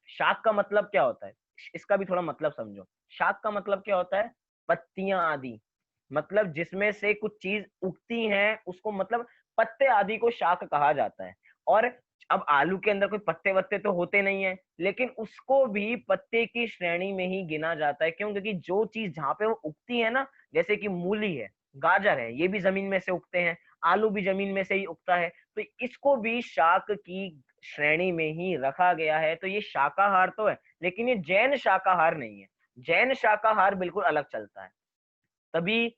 शाक का मतलब क्या होता है? इसका भी थोड़ा मतलब समझो। शाक का मतलब क्या होता है? पत्तियां आदि, मतलब जिसमें से कुछ चीज उगती हैं उसको, मतलब पत्ते आदि को शाक कहा जाता है। और अब आलू के अंदर कोई पत्ते वत्ते तो होते नहीं है, लेकिन उसको भी पत्ते की श्रेणी में ही गिना जाता है। क्यों? क्योंकि जो चीज जहाँ पे वो उगती है ना, जैसे कि मूली है, गाजर है, ये भी जमीन में से उगते हैं, आलू भी जमीन में से ही उगता है, तो इसको भी शाक की श्रेणी में ही रखा गया है। तो ये शाकाहार तो है, लेकिन ये जैन शाकाहार नहीं है। जैन शाकाहार बिल्कुल अलग चलता है। तभी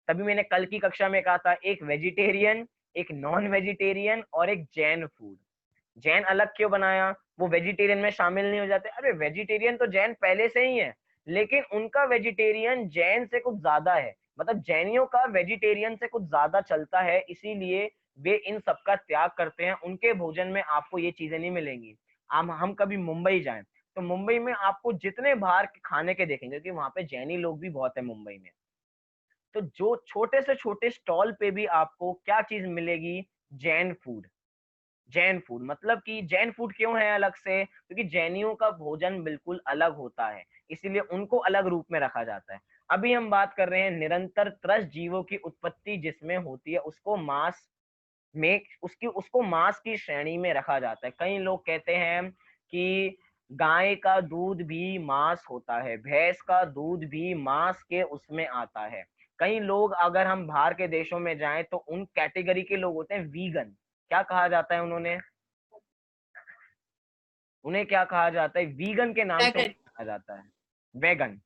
तभी मैंने कल की कक्षा में कहा था, एक वेजिटेरियन, एक नॉन वेजिटेरियन और एक जैन फूड। जैन अलग क्यों बनाया? वो वेजिटेरियन में शामिल नहीं हो जाते? अरे वेजिटेरियन तो जैन पहले से ही है, लेकिन उनका वेजिटेरियन जैन से कुछ ज्यादा है, मतलब जैनियों का वेजिटेरियन से कुछ ज्यादा चलता है, इसीलिए वे इन सब का त्याग करते हैं। उनके भोजन में आपको ये चीजें नहीं मिलेंगी। हम कभी मुंबई जाएं तो मुंबई में आपको जितने बाहर के खाने के देखेंगे, क्योंकि वहां पे जैनी लोग भी बहुत है मुंबई में, तो जो छोटे से छोटे स्टॉल पे भी आपको क्या चीज मिलेगी? जैन फूड। जैन फूड मतलब कि जैन फूड क्यों है अलग से? क्योंकि जैनियों का भोजन बिल्कुल अलग होता है, इसीलिए उनको अलग रूप में रखा जाता है। अभी हम बात कर रहे हैं निरंतर त्रस जीवों की उत्पत्ति जिसमें होती है, उसको मांस में, उसको मांस की श्रेणी में रखा जाता है। कई लोग कहते हैं कि गाय का दूध भी मांस होता है, भैंस का दूध भी मांस के उसमें आता है। कई लोग, अगर हम बाहर के देशों में जाएं तो उन कैटेगरी के लोग होते हैं वीगन। क्या कहा जाता है उन्हें क्या कहा जाता है? वीगन के नाम से उन्हें कहा जाता है, वेगन।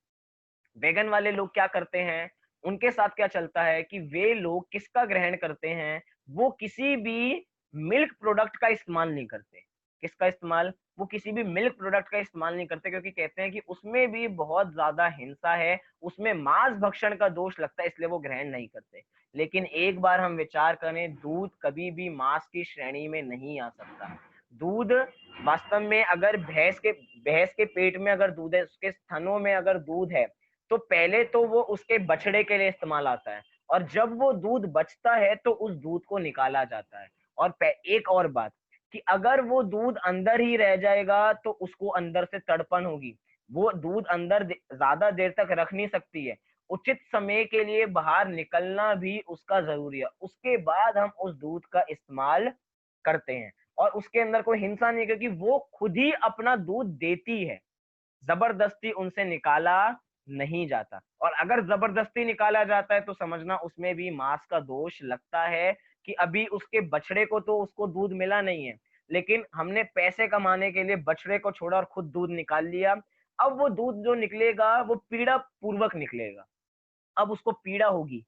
वेगन वाले लोग क्या करते हैं, उनके साथ क्या चलता है कि वे लोग किसका ग्रहण करते हैं, वो किसी भी मिल्क प्रोडक्ट का इस्तेमाल नहीं करते। किसका इस्तेमाल? वो किसी भी मिल्क प्रोडक्ट का इस्तेमाल नहीं करते, क्योंकि कहते हैं कि उसमें भी बहुत ज्यादा हिंसा है, उसमें मांस भक्षण का दोष लगता है, इसलिए वो ग्रहण नहीं करते। लेकिन एक बार हम विचार करें, दूध कभी भी मांस की श्रेणी में नहीं आ सकता। दूध वास्तव में, अगर भैंस के पेट में अगर दूध है, उसके स्तनों में अगर दूध है, तो पहले तो वो उसके बछड़े के लिए इस्तेमाल आता है, और जब वो दूध बचता है तो उस दूध को निकाला जाता है। और एक और बात, कि अगर वो दूध अंदर ही रह जाएगा तो उसको अंदर से तड़पन होगी, वो दूध अंदर ज्यादा देर तक रख नहीं सकती है। उचित समय के लिए बाहर निकलना भी उसका जरूरी है, उसके बाद हम उस दूध का इस्तेमाल करते हैं। और उसके अंदर कोई हिंसा नहीं है, क्योंकि वो खुद ही अपना दूध देती है, जबरदस्ती उनसे निकाला नहीं जाता। और अगर जबरदस्ती निकाला जाता है तो समझना उसमें भी मांस का दोष लगता है, कि अभी उसके बछड़े को तो उसको दूध मिला नहीं है, लेकिन हमने पैसे कमाने के लिए बछड़े को छोड़ा और खुद दूध निकाल लिया। अब वो दूध जो निकलेगा वो पीड़ा पूर्वक निकलेगा, अब उसको पीड़ा होगी।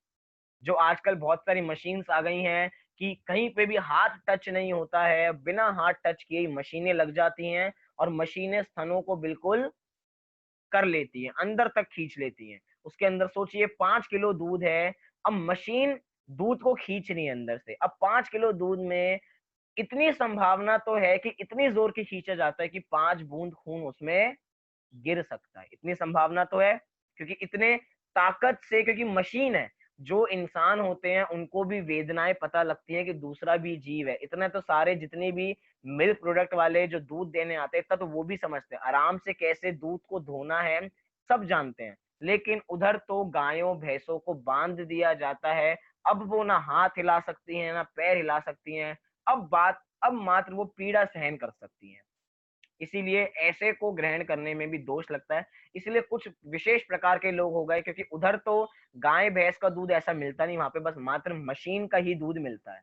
जो आजकल बहुत सारी मशीन्स आ गई हैं कि कहीं पे भी हाथ टच नहीं होता है, बिना हाथ टच किए मशीनें लग जाती हैं, और मशीनें स्तनों को बिल्कुल कर लेती हैं, अंदर तक खींच लेती हैं। उसके अंदर सोचिए 5 किलो दूध है, अब मशीन दूध को खींच रही है अंदर से। अब 5 किलो दूध में इतनी संभावना तो है कि इतनी जोर की खींचा जाता है कि 5 बूंद खून उसमें गिर सकता है, इतनी संभावना तो है। क्योंकि इतने ताकत से, क्योंकि मशीन है, जो इंसान होते हैं उनको भी वेदनाएं पता लगती हैं कि दूसरा भी जीव है। इतना तो सारे जितने भी मिल्क प्रोडक्ट वाले जो दूध देने आते हैं, इतना तो वो भी समझते हैं आराम से कैसे दूध को धोना है, सब जानते हैं। लेकिन उधर तो गायों भैंसों को बांध दिया जाता है, अब वो ना हाथ हिला सकती हैं ना पैर हिला सकती हैं। अब मात्र वो पीड़ा सहन कर सकती हैं। इसीलिए ऐसे को ग्रहण करने में भी दोष लगता है। इसलिए कुछ विशेष प्रकार के लोग हो गए, क्योंकि उधर तो गाय भैंस का दूध ऐसा मिलता नहीं, वहां पे बस मात्र मशीन का ही दूध मिलता है,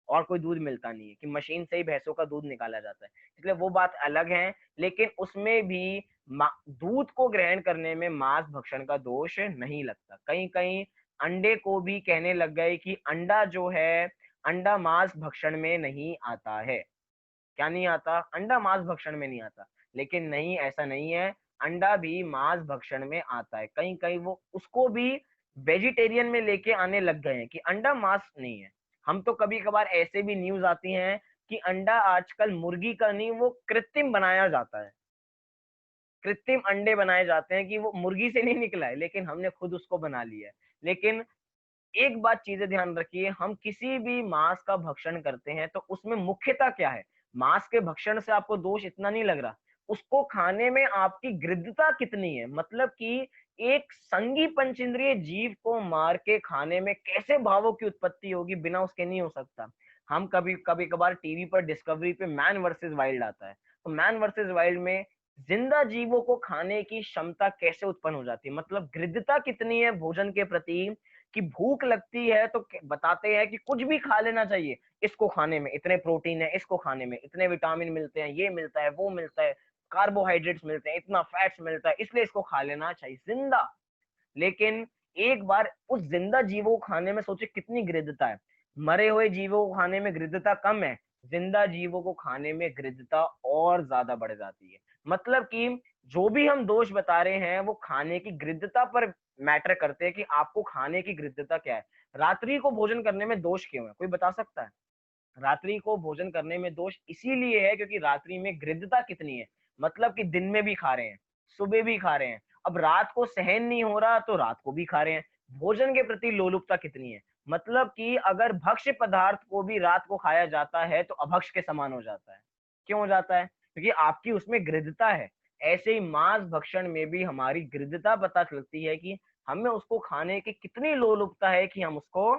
और कोई दूध मिलता नहीं है, कि मशीन से ही भैंसों का दूध निकाला जाता है। इसलिए वो बात अलग है। लेकिन उसमें भी दूध को ग्रहण करने में मांस भक्षण का दोष नहीं लगता। कहीं कहीं अंडे को भी कहने लग गए कि अंडा जो है, अंडा मांस भक्षण में नहीं आता है। क्या नहीं आता? अंडा मांस भक्षण में नहीं आता। लेकिन नहीं, ऐसा नहीं है, अंडा भी मांस भक्षण में आता है। कहीं कहीं वो उसको भी वेजिटेरियन में लेके आने लग गए हैं कि अंडा मांस नहीं है। हम तो कभी कभार ऐसे भी न्यूज आती हैं कि अंडा आजकल मुर्गी का नहीं, वो कृत्रिम बनाया जाता है, कृत्रिम अंडे बनाए जाते हैं, कि वो मुर्गी से नहीं निकला है, लेकिन हमने खुद उसको बना लिया है। लेकिन एक बात चीजें ध्यान रखिए, हम किसी भी मांस का भक्षण करते हैं तो उसमें मुख्यतः क्या है? मांस के भक्षण से आपको दोष इतना नहीं लग रहा, उसको खाने में आपकी गृद्धता कितनी है। मतलब कि एक संगी पंचेंद्रिय जीव को मार के खाने में कैसे भावों की उत्पत्ति होगी, बिना उसके नहीं हो सकता। हम कभी कभी कभार टीवी पर डिस्कवरी पे मैन वर्सेस वाइल्ड आता है, तो मैन वर्सेस वाइल्ड में जिंदा जीवों को खाने की क्षमता कैसे उत्पन्न हो जाती है, मतलब गृद्धता कितनी है भोजन के प्रति, कि भूख लगती है तो बताते हैं कि कुछ भी खा लेना चाहिए, इसको खाने में इतने प्रोटीन है, इसको खाने में इतने विटामिन मिलते हैं, ये मिलता है, वो मिलता है, कार्बोहाइड्रेट्स मिलते हैं, इतना फैट्स मिलता है, इसलिए इसको खा लेना चाहिए जिंदा। लेकिन एक बार उस जिंदा जीवों को खाने में सोचे कितनी गृद्धता है। मरे हुए जीवों को खाने में गृद्धता कम है, जिंदा जीवों को खाने में गृद्धता और ज्यादा बढ़ जाती है। मतलब कि जो भी हम दोष बता रहे हैं वो खाने की गृद्धता पर मैटर करते हैं, कि आपको खाने की गृद्धता क्या है। रात्रि को भोजन करने में दोष क्यों है, कोई बता सकता है? रात्रि को भोजन करने में दोष इसीलिए है क्योंकि रात्रि में गृद्धता कितनी है, मतलब कि दिन में भी खा रहे हैं, सुबह भी खा रहे हैं, अब रात को सहन नहीं हो रहा तो रात को भी खा रहे हैं। भोजन के प्रति लोलुपता कितनी है, मतलब कि अगर भक्ष्य पदार्थ को भी रात को खाया जाता है तो अभक्ष्य के समान हो जाता है। क्यों हो जाता है? क्योंकि आपकी उसमें गृद्धता है। ऐसे ही मांस भक्षण में भी हमारी गृद्धता पता चलती है कि हमें उसको खाने की कितनी लोलुपता है कि हम उसको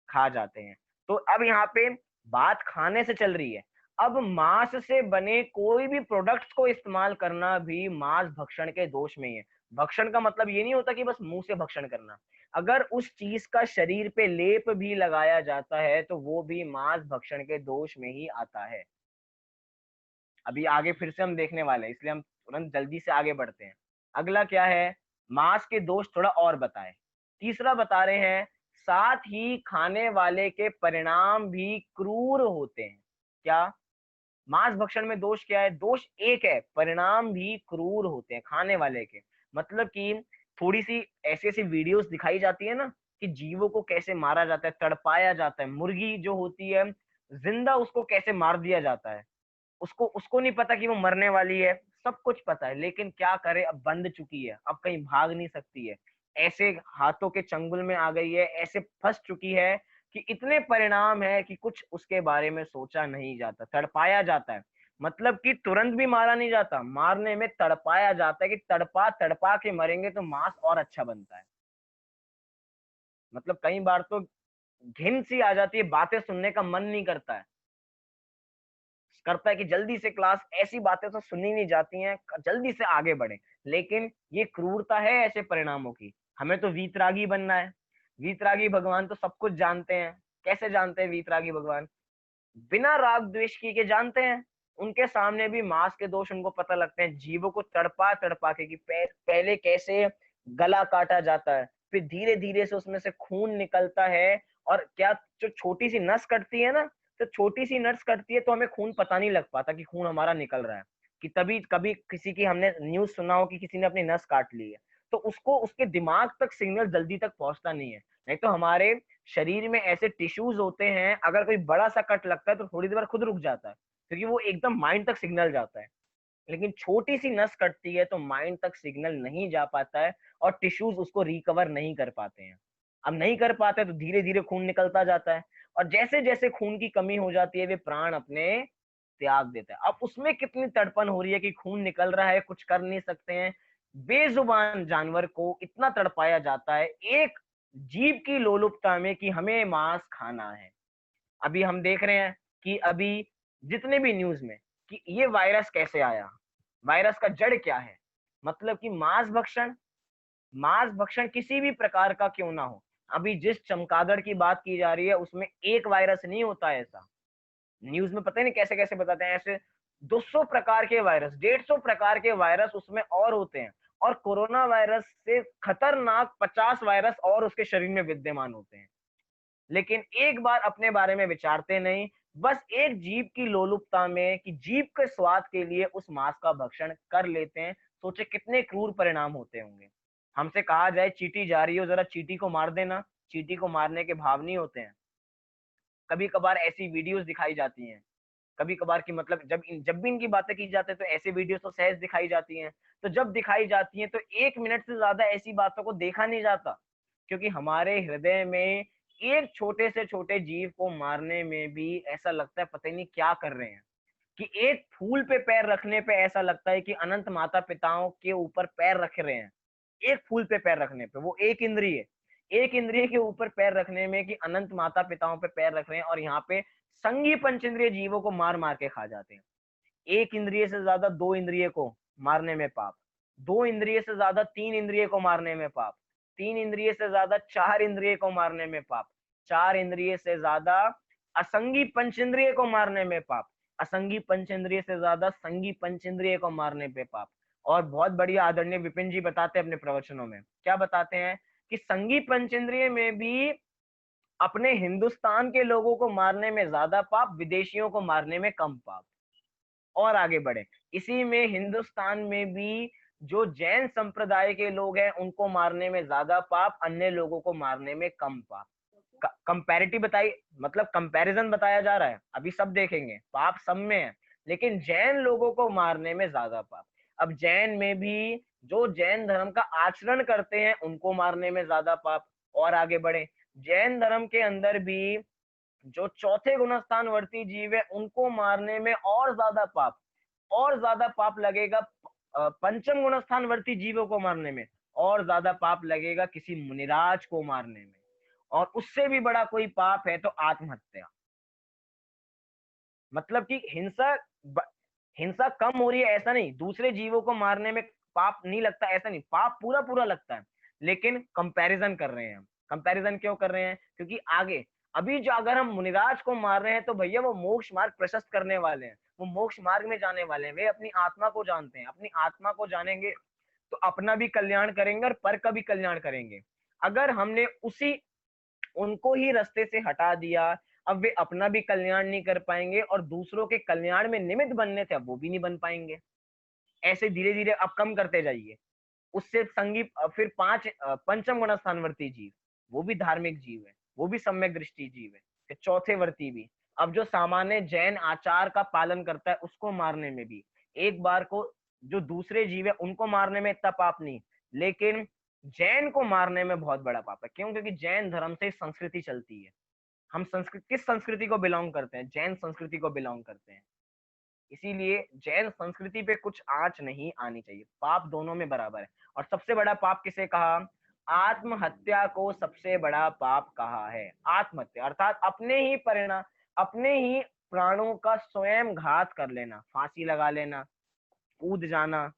खा जाते हैं। तो अब यहाँ पे बात खाने से चल रही है, अब मांस से बने कोई भी प्रोडक्ट्स को इस्तेमाल करना भी मांस भक्षण के दोष में ही है। भक्षण का मतलब ये नहीं होता कि बस मुंह से भक्षण करना। अगर उस चीज का शरीर पे लेप भी लगाया जाता है तो वो भी मांस भक्षण के दोष में ही आता है। अभी आगे फिर से हम देखने वाले हैं, इसलिए हम तुरंत जल्दी से आगे बढ़ते हैं। अगला क्या है, मांस के दोष थोड़ा और बताएं। तीसरा बता रहे हैं, साथ ही खाने वाले के परिणाम भी क्रूर होते हैं। क्या, मांस भक्षण में दोष क्या है? दोष एक है, परिणाम भी क्रूर होते हैं खाने वाले के। मतलब कि थोड़ी सी ऐसी ऐसी वीडियोस दिखाई जाती है ना कि जीवों को कैसे मारा जाता है, तड़पाया जाता है। मुर्गी जो होती है जिंदा, उसको कैसे मार दिया जाता है। उसको उसको नहीं पता कि वो मरने वाली है, सब कुछ पता है, लेकिन क्या करे, अब बंध चुकी है, अब कहीं भाग नहीं सकती है। ऐसे हाथों के चंगुल में आ गई है, ऐसे फंस चुकी है कि इतने परिणाम है कि कुछ उसके बारे में सोचा नहीं जाता, तड़पाया जाता है। मतलब कि तुरंत भी मारा नहीं जाता, मारने में तड़पाया जाता है कि तड़पा तड़पा के मरेंगे तो मांस और अच्छा बनता है। मतलब कई बार तो घिन सी आ जाती है, बातें सुनने का मन नहीं करता है कि जल्दी से क्लास, ऐसी बातें तो सुनी नहीं जाती हैं, जल्दी से आगे बढ़े। लेकिन ये क्रूरता है ऐसे परिणामों की। हमें तो वीतरागी बनना है। वीतरागी भगवान तो सब कुछ जानते हैं। कैसे जानते हैं वीतरागी भगवान? बिना राग द्वेष के जानते हैं। उनके सामने भी मांस के दोष उनको पता लगते हैं, जीवों को तड़पा तड़पा के कि पहले कैसे गला काटा जाता है, फिर धीरे धीरे से उसमें से खून निकलता है। और क्या, जो छोटी सी नस कटती है ना, तो छोटी सी नस कटती है तो हमें खून पता नहीं लग पाता कि खून हमारा निकल रहा है। कि तभी कभी किसी की हमने न्यूज सुना हो कि किसी ने अपनी नस काट ली है, तो उसको उसके दिमाग तक सिग्नल जल्दी तक पहुंचता नहीं है। नहीं तो हमारे शरीर में ऐसे टिश्यूज होते हैं, अगर कोई बड़ा सा कट लगता है तो थोड़ी देर बाद खुद रुक जाता है, क्योंकि वो एकदम माइंड तक सिग्नल जाता है। लेकिन छोटी सी नस कटती है तो माइंड तक सिग्नल नहीं जा पाता है, और टिश्यूज उसको रिकवर नहीं कर पाते हैं। अब नहीं कर पाते तो धीरे धीरे खून निकलता जाता है, और जैसे जैसे खून की कमी हो जाती है वे प्राण अपने त्याग देता है। अब उसमें कितनी तड़पन हो रही है कि खून निकल रहा है, कुछ कर नहीं सकते हैं। बेजुबान जानवर को इतना तड़पाया जाता है एक जीव की लोलुपता में कि हमें मांस खाना है। अभी हम देख रहे हैं कि अभी जितने भी न्यूज में कि ये वायरस कैसे आया, वायरस का जड़ क्या है। मतलब कि मांस भक्षण किसी भी प्रकार का क्यों ना हो। अभी जिस चमगादड़ की बात की जा रही है उसमें एक वायरस नहीं होता है ऐसा। न्यूज में पता नहीं कैसे कैसे बताते हैं, ऐसे 200 प्रकार के वायरस, 150 प्रकार के वायरस उसमें और होते हैं। और कोरोना वायरस से खतरनाक 50 वायरस और उसके शरीर में विद्यमान होते हैं। लेकिन एक बार अपने बारे में विचारते नहीं, बस एक जीव की लोलुपता में कि जीव के स्वाद के लिए उस मांस का भक्षण कर लेते हैं। सोचे कितने क्रूर परिणाम होते होंगे। हमसे कहा जाए चींटी जा रही हो, जरा चींटी को मार देना, चींटी को मारने के भाव नहीं होते हैं। कभी कभार ऐसी वीडियोस दिखाई जाती हैं, कभी कभार की मतलब जब भी इनकी बातें की जाती है तो ऐसी वीडियोस तो सहज दिखाई जाती हैं। तो जब दिखाई जाती हैं तो 1 मिनट से ज्यादा ऐसी बातों को देखा नहीं जाता, क्योंकि हमारे हृदय में एक छोटे से छोटे जीव को मारने में भी ऐसा लगता है पता ही नहीं क्या कर रहे हैं। कि एक फूल पे पैर रखने पे ऐसा लगता है कि अनंत माता पिताओं के ऊपर पैर रख रहे हैं। एक फूल पे पैर रखने पे, वो एक इंद्रिय के ऊपर पैर रखने में कि अनंत माता पिताओं पे पैर रख रहे हैं, और यहाँ पे संगी पंचेंद्रिय जीवों को मार मार के खा जाते हैं। एक इंद्रिय से ज्यादा दो इंद्रिय को मारने में पाप, दो इंद्रिय से ज्यादा तीन इंद्रिय को मारने में पाप, तीन इंद्रिय से ज्यादा चार इंद्रिय को मारने में पाप, चार इंद्रिय से ज्यादा असंगी पंचेंद्रिय को मारने में पाप, असंगी पंचेंद्रिय से ज्यादा संगी पंचेंद्रिय को मारने पे पाप। और बहुत बढ़िया आदरणीय विपिन जी बताते हैं अपने प्रवचनों में, क्या बताते हैं कि संगी पंचेंद्रिय में भी अपने हिंदुस्तान के लोगों को मारने में ज्यादा पाप, विदेशियों को मारने में कम पाप। और आगे बढ़े, इसी में हिंदुस्तान में भी जो जैन संप्रदाय के लोग हैं उनको मारने में ज्यादा पाप, अन्य लोगों को मारने में कम पाप। कंपैरिटिव बताई, मतलब कंपैरिजन बताया जा रहा है। अभी सब देखेंगे, पाप सब में है, लेकिन जैन लोगों को मारने में ज्यादा पाप। अब जैन में भी जो जैन धर्म का आचरण करते हैं उनको मारने में ज्यादा पाप। और आगे बढ़े, जैन धर्म के अंदर भी जो चौथे गुणस्थानवर्ती जीव है उनको मारने में और ज्यादा पाप लगेगा। पंचम गुणस्थानवर्ती जीवों को मारने में और ज्यादा पाप लगेगा किसी मुनिराज को मारने में। और उससे भी बड़ा कोई पाप है तो आत्महत्या। मतलब कि हिंसा कम हो रही है ऐसा नहीं, दूसरे जीवों को मारने में पाप नहीं लगता ऐसा नहीं, पाप पूरा पूरा लगता है, लेकिन कंपैरिजन कर रहे हैं हम। कंपैरिजन क्यों कर रहे हैं? क्योंकि आगे अभी जो अगर हम मुनिराज को मार रहे हैं तो भैया वो मोक्ष मार्ग प्रशस्त करने वाले हैं, वो मोक्ष मार्ग में जाने वाले हैं, वे अपनी आत्मा को जानते हैं, अपनी आत्मा को जानेंगे तो अपना भी कल्याण करेंगे और पर का भी कल्याण करेंगे। अगर हमने उसी उनको ही रास्ते से हटा दिया, अब वे अपना भी कल्याण नहीं कर पाएंगे और दूसरों के कल्याण में निमित्त बनने थे अब वो भी नहीं बन पाएंगे। ऐसे धीरे धीरे आप कम करते जाइए। उससे संगी फिर पंचम गुण स्थानवर्ती जीव, वो भी धार्मिक जीव है, वो भी सम्यक दृष्टि जीव है। फिर चौथे वर्ती भी, अब जो सामान्य जैन आचार का पालन करता है उसको मारने में भी एक बार को, जो दूसरे जीव है उनको मारने में इतना पाप नहीं, लेकिन जैन को मारने में बहुत बड़ा पाप है। क्यों? क्योंकि जैन धर्म से संस्कृति चलती है। हम संस्कृति किस संस्कृति को बिलोंग करते हैं? जैन संस्कृति को बिलोंग करते हैं। इसीलिए जैन संस्कृति पे कुछ आंच नहीं आनी चाहिए, पाप दोनों में बराबर है। और सबसे बड़ा पाप किसे कहा? आत्महत्या को सबसे बड़ा पाप कहा है। आत्महत्या अर्थात अपने ही प्राणों का स्वयं घात कर लेना, फांसी लगा लेना, कूद जाना,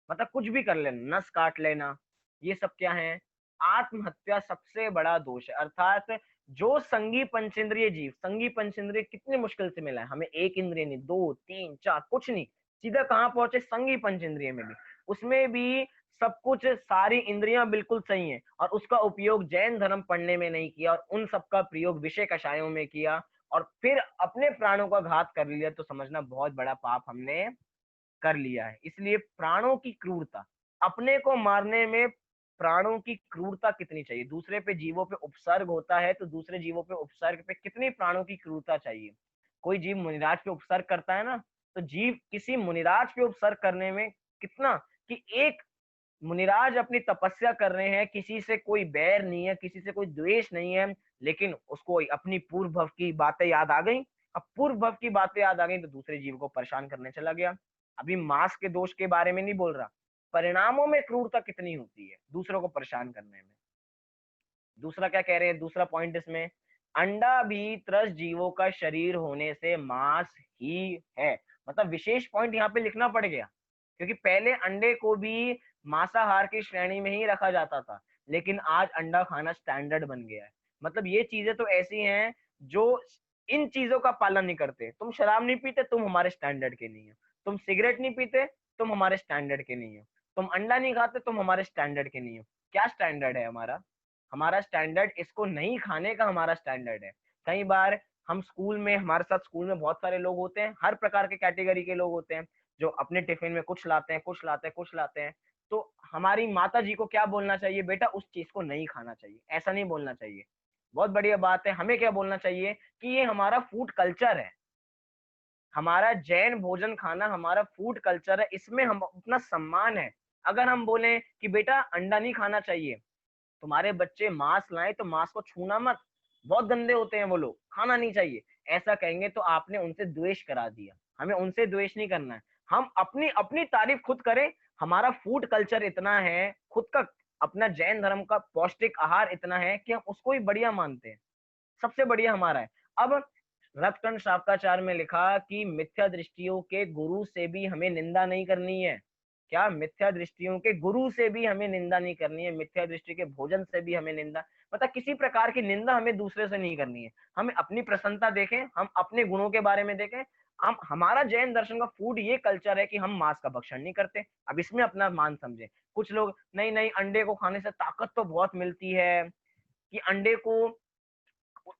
मतलब कुछ भी कर लेना, नस काट लेना, ये सब क्या है? आत्महत्या सबसे बड़ा दोष है। अर्थात जो संगी पंचेंद्रिय जीव, संगी पंचेंद्रिय कितनी मुश्किल से मिला है हमें, एक इंद्रिय नहीं, दो तीन चार कुछ नहीं, सीधा कहाँ पहुंचे? संगी पंचेंद्रिय में भी, उसमें भी सब कुछ, सारी इंद्रियां बिल्कुल सही हैं और उसका उपयोग जैन धर्म पढ़ने में नहीं किया और उन सब का प्रयोग विषय कषायों में किया और फिर अपने प्राणों का घात कर लिया, तो समझना बहुत बड़ा पाप हमने कर लिया है। इसलिए प्राणों की क्रूरता, अपने को मारने में प्राणों की क्रूरता कितनी चाहिए? दूसरे पे जीवों पे उपसर्ग होता है तो दूसरे जीवों पे उपसर्ग पे कितनी प्राणों की क्रूरता चाहिए? कोई जीव मुनिराज पे उपसर्ग करता है ना, तो जीव किसी मुनिराज पे उपसर्ग करने में कितना, कि एक मुनिराज अपनी तपस्या कर रहे हैं, किसी से कोई बैर नहीं है, किसी से कोई द्वेष नहीं है, लेकिन उसको अपनी पूर्व भव की बातें याद आ गई। अब पूर्व भव की बातें याद आ गई तो दूसरे जीव को परेशान करने चला गया। अभी मांस के दोष के बारे में नहीं बोल रहा, परिणामों में क्रूरता कितनी होती है दूसरों को परेशान करने में। दूसरा क्या कह रहे हैं, दूसरा पॉइंट इसमें, अंडा भी त्रस्त जीवों का शरीर होने से मांस ही है। मतलब विशेष पॉइंट यहाँ पे लिखना पड़ गया, क्योंकि पहले अंडे को भी मांसाहार की श्रेणी में ही रखा जाता था, लेकिन आज अंडा खाना स्टैंडर्ड बन गया है। मतलब ये चीजें तो ऐसी हैं जो इन चीजों का पालन नहीं करते। तुम शराब नहीं पीते, तुम हमारे स्टैंडर्ड के नहीं हो। तुम सिगरेट नहीं पीते, तुम हमारे स्टैंडर्ड के नहीं हो। तुम अंडा नहीं खाते, तुम हमारे स्टैंडर्ड के नहीं हो। क्या स्टैंडर्ड है हमारा? हमारा स्टैंडर्ड इसको नहीं खाने का हमारा स्टैंडर्ड है। कई बार हम स्कूल में, हमारे साथ स्कूल में बहुत सारे लोग होते हैं, हर प्रकार के कैटेगरी के लोग होते हैं, जो अपने टिफिन में कुछ लाते हैं, कुछ लाते हैं, कुछ लाते हैं। तो हमारी माता जी को क्या बोलना चाहिए? बेटा उस चीज को नहीं खाना चाहिए, ऐसा नहीं बोलना चाहिए। बहुत बढ़िया बात है। हमें क्या बोलना चाहिए कि ये हमारा फूड कल्चर है, हमारा जैन भोजन खाना हमारा फूड कल्चर है, इसमें हम अपना सम्मान है। अगर हम बोले कि बेटा अंडा नहीं खाना चाहिए, तुम्हारे बच्चे मांस लाए तो मांस को छूना मत, बहुत गंदे होते हैं वो लोग, खाना नहीं चाहिए, ऐसा कहेंगे तो आपने उनसे द्वेष करा दिया। हमें उनसे द्वेष नहीं करना है, हम अपनी अपनी तारीफ खुद करें। हमारा फूड कल्चर इतना है, खुद का अपना जैन धर्म का पौष्टिक आहार इतना है कि हम उसको ही बढ़िया मानते हैं, सबसे बढ़िया हमारा है। अब रत्कंड शाक्ताचार में लिखा कि मिथ्या दृष्टियों के गुरु से भी हमें निंदा नहीं करनी है। क्या? मिथ्या दृष्टियों के गुरु से भी हमें निंदा नहीं करनी है, मिथ्या दृष्टि के भोजन से भी हमें निंदा, मतलब किसी प्रकार की निंदा हमें दूसरे से नहीं करनी है। हमें अपनी प्रसन्नता देखें, हम अपने गुणों के बारे में देखें। हम, हमारा जैन दर्शन का फूड ये कल्चर है कि हम मांस का भक्षण नहीं करते। अब इसमें अपना मान समझे। कुछ लोग नहीं नहीं अंडे को खाने से ताकत तो बहुत मिलती है, कि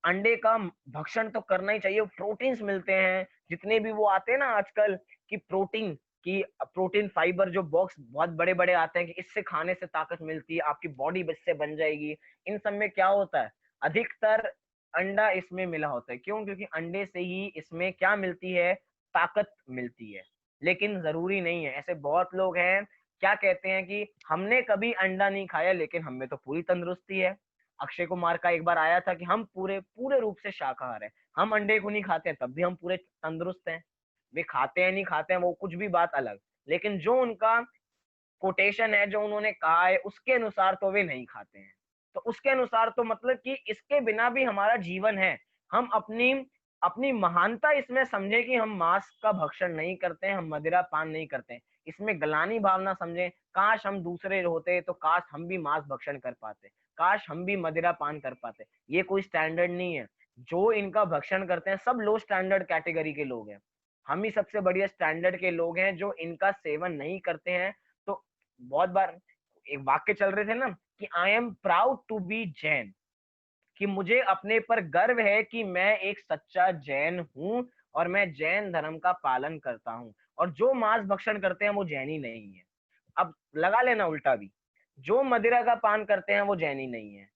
अंडे का भक्षण तो करना ही चाहिए, प्रोटीन्स मिलते हैं, जितने भी वो आते हैं ना आजकल कि प्रोटीन फाइबर जो बॉक्स बहुत बड़े बड़े आते हैं कि इससे खाने से ताकत मिलती है, आपकी बॉडी इससे बन जाएगी। इन सब में क्या होता है? अधिकतर अंडा इसमें मिला होता है। क्यों? क्योंकि अंडे से ही इसमें क्या मिलती है? ताकत मिलती है। लेकिन जरूरी नहीं है। ऐसे बहुत लोग हैं, क्या कहते हैं कि हमने कभी अंडा नहीं खाया लेकिन हमें तो पूरी तंदुरुस्ती है। अक्षय कुमार का एक बार आया था कि हम पूरे पूरे रूप से शाकाहार हैं, हम अंडे को नहीं खाते हैं तब भी हम पूरे तंदुरुस्त हैं। वे खाते हैं नहीं खाते हैं वो कुछ भी बात अलग, लेकिन जो उनका कोटेशन है, जो उन्होंने कहा है, उसके अनुसार तो वे नहीं खाते हैं। तो उसके अनुसार तो मतलब कि इसके बिना भी हमारा जीवन है। हम अपनी अपनी महानता इसमें समझे कि हम मांस का भक्षण नहीं करते हैं, हम मदिरा पान नहीं करते हैं, इसमें ग्लानि भावना समझे, काश हम दूसरे होते तो काश हम भी मांस भक्षण कर पाते, काश हम भी मदिरा पान कर पाते। ये कोई स्टैंडर्ड नहीं है। जो इनका भक्षण करते हैं सब लो स्टैंडर्ड कैटेगरी के लोग हैं। हम ही सबसे बढ़िया स्टैंडर्ड के लोग हैं जो इनका सेवन नहीं करते हैं। तो बहुत बार एक वाक्य चल रहे थे ना कि I am proud to be Jain, कि मुझे अपने पर गर्व है कि मैं एक सच्चा जैन हूं और मैं जैन धर्म का पालन करता हूं। और जो मांस भक्षण करते हैं वो जैनी नहीं है। अब लगा लेना उल्टा भी, जो मदिरा का पान करते हैं वो जैनी नहीं है,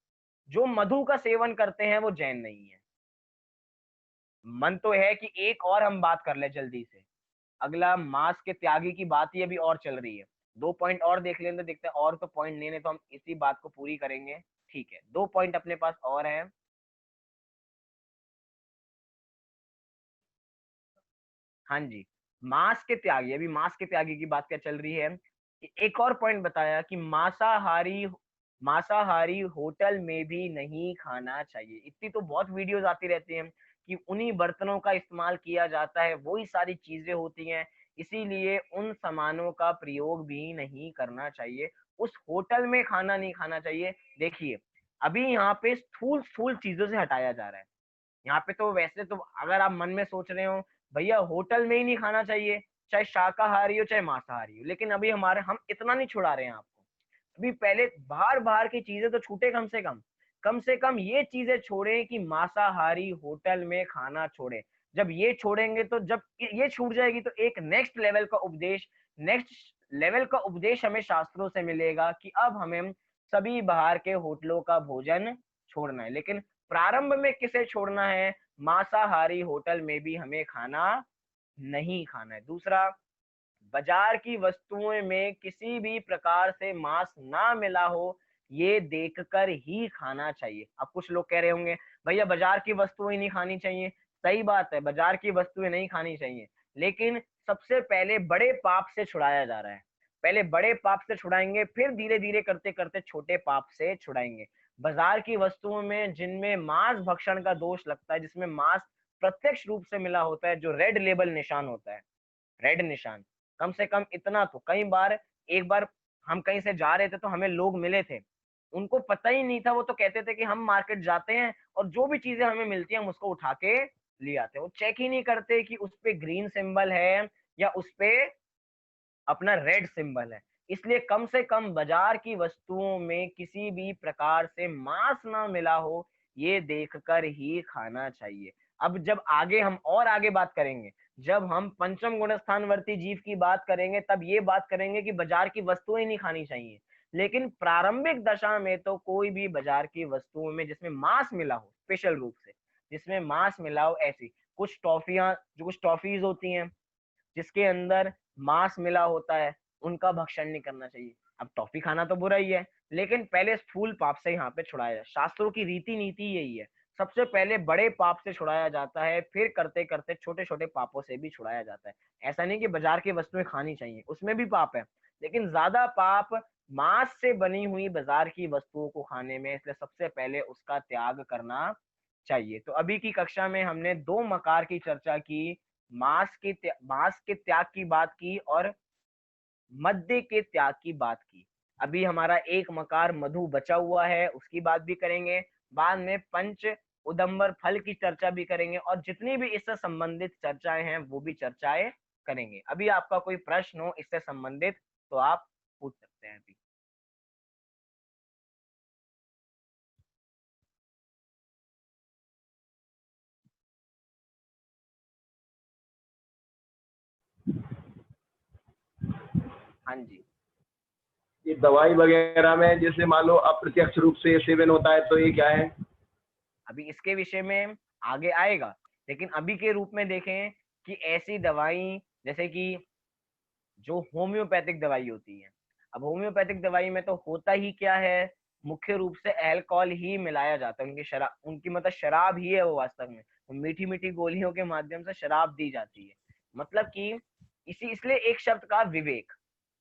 जो मधु का सेवन करते हैं वो जैन नहीं है। मन तो है कि एक और हम बात कर ले जल्दी से। अगला मांस के त्यागी की बात ही अभी और चल रही है। 2 पॉइंट और देख लेते, देखते हैं और तो पॉइंट नहीं है तो हम इसी बात को पूरी करेंगे। ठीक है, 2 पॉइंट अपने पास और है। हाँ जी, मांस के त्यागी, अभी मांस के त्यागी की बात क्या चल रही है। एक और पॉइंट बताया कि मांसाहारी मांसाहारी होटल में भी नहीं खाना चाहिए। इतनी तो बहुत वीडियोस आती रहती हैं कि उन्हीं बर्तनों का इस्तेमाल किया जाता है, वही सारी चीजें होती हैं, इसीलिए उन सामानों का प्रयोग भी नहीं करना चाहिए, उस होटल में खाना नहीं खाना चाहिए। देखिए, अभी यहाँ पे स्थूल स्थूल चीजों से हटाया जा रहा है। यहाँ पे तो वैसे तो अगर आप मन में सोच रहे हो भैया होटल में ही नहीं खाना चाहिए, चाहे शाकाहारी हो चाहे मांसाहारी हो, लेकिन अभी हम इतना नहीं छुड़ा रहे हैं आपको। अभी पहले बाहर बाहर की चीजें तो छूटे, कम से कम ये चीजें छोड़े कि मांसाहारी होटल में खाना छोड़े। जब ये छोड़ेंगे तो जब ये छूट जाएगी तो एक नेक्स्ट लेवल का उपदेश हमें शास्त्रों से मिलेगा कि अब हमें सभी बाहर के होटलों का भोजन छोड़ना है। लेकिन प्रारंभ में किसे छोड़ना है, मांसाहारी होटल में भी हमें खाना नहीं खाना है। दूसरा, बाजार की वस्तुओं में किसी भी प्रकार से मांस ना मिला हो ये देखकर ही खाना चाहिए। अब कुछ लोग कह रहे होंगे भैया बाजार की वस्तुएं नहीं खानी चाहिए। सही बात है, बाजार की वस्तुएं नहीं खानी चाहिए, लेकिन सबसे पहले बड़े पाप से छुड़ाया जा रहा है। पहले बड़े पाप से छुड़ाएंगे, फिर धीरे धीरे करते करते छोटे पाप से छुड़ाएंगे। बाजार की वस्तुओं में जिनमें मांस भक्षण का दोष लगता है, जिसमें मांस प्रत्यक्ष रूप से मिला होता है, जो रेड लेबल निशान होता है, रेड निशान, कम से कम इतना तो कई बार, एक बार हम कहीं से जा रहे थे तो हमें लोग मिले थे, उनको पता ही नहीं था, वो तो कहते थे कि हम मार्केट जाते हैं और जो भी चीजें हमें मिलती है हम उसको उठा के ले आते हैं। वो चेक ही नहीं करते कि उस पे ग्रीन सिंबल है या उस पे अपना रेड सिंबल है। इसलिए कम से कम बाजार की वस्तुओं में किसी भी प्रकार से मांस ना मिला हो ये देखकर ही खाना चाहिए। अब जब आगे हम और आगे बात करेंगे, जब हम पंचम गुण स्थानवर्ती जीव की बात करेंगे तब ये बात करेंगे कि बाजार की वस्तुएं नहीं खानी चाहिए। लेकिन प्रारंभिक दशा में तो कोई भी बाजार की वस्तुओं में जिसमें मांस मिला हो, स्पेशल रूप से जिसमें मांस मिला हो, ऐसी कुछ टॉफियां, जो कुछ टॉफीज होती हैं जिसके अंदर मांस मिला होता है, उनका भक्षण नहीं करना चाहिए। अब टॉफी खाना तो बुरा ही है, लेकिन पहले स्थूल पाप से यहाँ पे छुड़ाया जाए। शास्त्रों की रीति नीति यही है, सबसे पहले बड़े पाप से छुड़ाया जाता है, फिर करते करते छोटे छोटे पापों से भी छुड़ाया जाता है। ऐसा नहीं कि बाजार की वस्तुएं खानी चाहिए, उसमें भी पाप है, लेकिन ज्यादा पाप मांस से बनी हुई बाजार की वस्तुओं को खाने में, इसलिए सबसे पहले उसका त्याग करना चाहिए। तो अभी की कक्षा में हमने 2 मकार की चर्चा की, मांस के त्याग की बात की और मद्य के त्याग की बात की। अभी हमारा 1 मकार मधु बचा हुआ है, उसकी बात भी करेंगे। बाद में पंच उदंबर फल की चर्चा भी करेंगे और जितनी भी इससे संबंधित चर्चाएं हैं वो भी चर्चाएं करेंगे। अभी आपका कोई प्रश्न हो इससे संबंधित तो आप पूछ सकते हैं अभी। हाँ जी, ये दवाई वगैरह में जैसे मान लो अप्रत्यक्ष रूप से सेवन होता है तो ये क्या है? अभी इसके विषय में आगे आएगा, लेकिन अभी के रूप में देखें कि ऐसी दवाई जैसे कि जो होम्योपैथिक दवाई होती है। अब होम्योपैथिक दवाई में तो होता ही क्या है, मुख्य रूप से अल्कोहल ही मिलाया जाता है। उनकी मतलब शराब ही है वो, वास्तव में मीठी मीठी गोलियों के माध्यम से शराब दी जाती है। मतलब कि इसलिए एक शब्द का विवेक,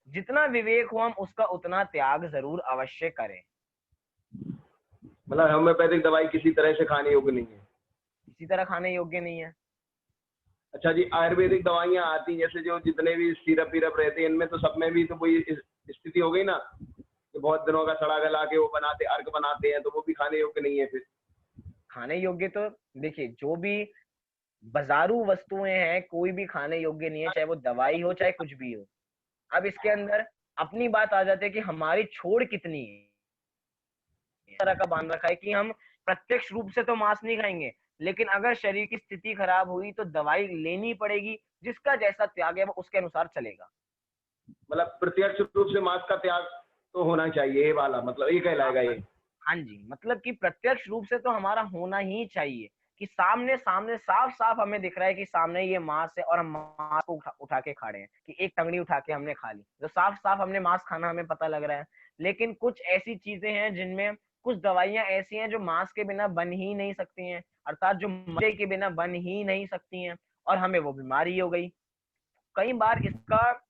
जितना विवेक हो हम उसका उतना त्याग जरूर अवश्य करें। मतलब होम्योपैथिक दवाई किसी तरह से खाने योग्य नहीं है? किसी तरह खाने योग्य नहीं है। अच्छा जी, आयुर्वेदिक दवाइयाँ आती हैं जैसे जो जितने भी सिरप विरप रहते हैं इनमें तो सब में भी तो वही स्थिति हो गई ना कि बहुत दिनों का सड़ा गला के वो बनाते अर्क बनाते हैं तो वो भी खाने योग्य नहीं है फिर। खाने योग्य तो देखिए, जो भी बाजारू वस्तुएं हैं कोई भी खाने योग्य नहीं है, चाहे वो दवाई हो चाहे कुछ भी हो। अब इसके अंदर अपनी बात आ जाती है कि हमारी छोड़ कितनी है। इस तरह का बांध रखा है कि हम प्रत्यक्ष रूप से तो मांस नहीं खाएंगे, लेकिन अगर शरीर की स्थिति खराब हुई तो दवाई लेनी पड़ेगी, जिसका जैसा त्याग है वो उसके अनुसार चलेगा। मतलब प्रत्यक्ष रूप से मांस का त्याग तो होना चाहिए, ये वाला मतलब ये कहलाएगा ये। हाँ जी, मतलब कि प्रत्यक्ष रूप से तो हमारा होना ही चाहिए कि सामने सामने साफ साफ हमें दिख रहा है कि सामने ये मांस है और हम मांस को उठा के खा रहे हैं, कि एक टंगड़ी उठा के हमने खा ली, तो साफ साफ हमने मांस खाना हमें पता लग रहा है। लेकिन कुछ ऐसी चीजें हैं जिनमें कुछ दवाइयां ऐसी हैं जो मांस के बिना बन ही नहीं सकती हैं, अर्थात जो मजे के बिना बन ही नहीं सकती हैं, और हमें वो बीमारी हो गई। कई बार इसका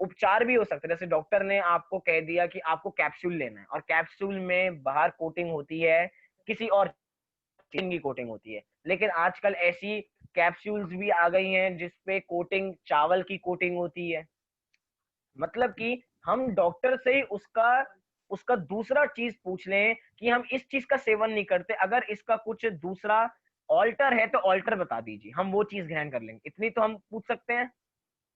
उपचार भी हो सकता है, जैसे डॉक्टर ने आपको कह दिया कि आपको कैप्सूल लेना है, और कैप्सूल में बाहर कोटिंग होती है, किसी और चीज की कोटिंग होती है। लेकिन आजकल ऐसी कैप्सूल्स भी आ गई हैं जिसपे कोटिंग चावल की कोटिंग होती है। मतलब कि हम डॉक्टर से ही उसका उसका दूसरा चीज पूछ लें कि हम इस चीज का सेवन नहीं करते, अगर इसका कुछ दूसरा ऑल्टर है तो ऑल्टर बता दीजिए, हम वो चीज ग्रहण कर लेंगे। इतनी तो हम पूछ सकते हैं,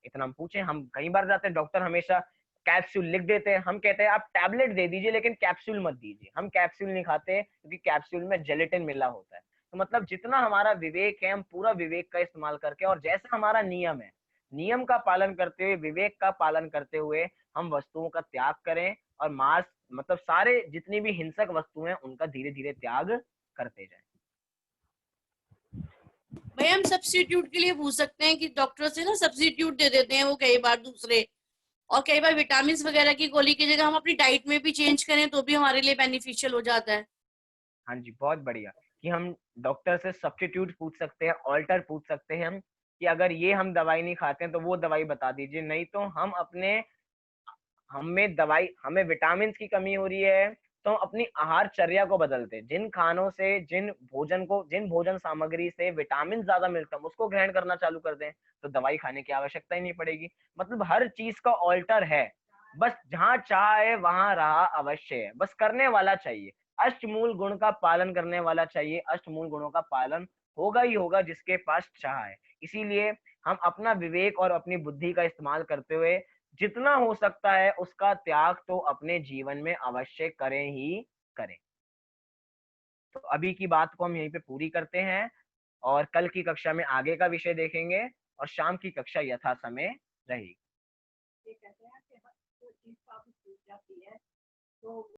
इतना हम पूछे। हम कई बार जाते हैं, डॉक्टर हमेशा कैप्सूल लिख देते हैं, हम कहते हैं आप टैबलेट दे दीजिए लेकिन कैप्सूल मत दीजिए। हम कैप्सूल नहीं खाते क्योंकि कैप्सूल में जेलेटिन मिला होता है। तो मतलब जितना हमारा विवेक है हम पूरा विवेक का इस्तेमाल करके, और जैसा हमारा नियम है, नियम का पालन करते हुए, विवेक का पालन करते हुए हम वस्तुओं का त्याग करें, और मांस मतलब सारे जितनी भी हिंसक वस्तुएं उनका धीरे धीरे त्याग करते जाएं। भाई हम सब्स्टिट्यूट के लिए पूछ सकते हैं कि डॉक्टर से ना सब्स्टिट्यूट दे देते हैं वो कई बार दूसरे, और कई बार विटामिन वगैरह की गोली की जगह हम अपनी डाइट में भी चेंज करें तो भी हमारे लिए बेनिफिशियल हो जाता है। हाँ जी, बहुत बढ़िया कि हम डॉक्टर से सब्स्टिट्यूट पूछ सकते हैं, ऑल्टर पूछ सकते हैं हम, कि अगर ये हम दवाई नहीं खाते हैं तो वो दवाई बता दीजिए। नहीं तो हम अपने हमें विटामिन की कमी हो रही है तो हम अपनी आहारचर्या को बदलते हैं। जिन खानों से जिन भोजन सामग्री से विटामिन ज्यादा मिलता है उसको ग्रहण करना चालू कर दें, तो दवाई खाने की आवश्यकता ही नहीं पड़ेगी। मतलब हर चीज का ऑल्टर है, बस जहाँ चाह है वहां रहा अवश्य है, बस करने वाला चाहिए। अष्टमूल गुण का पालन करने वाला चाहिए, अष्टमूल गुणों का पालन होगा ही होगा जिसके पास चाह है। इसीलिए हम अपना विवेक और अपनी बुद्धि का इस्तेमाल करते हुए जितना हो सकता है उसका त्याग तो अपने जीवन में अवश्य करें ही करें। तो अभी की बात को हम यहीं पे पूरी करते हैं, और कल की कक्षा में आगे का विषय देखेंगे, और शाम की कक्षा यथा समय रहेगी।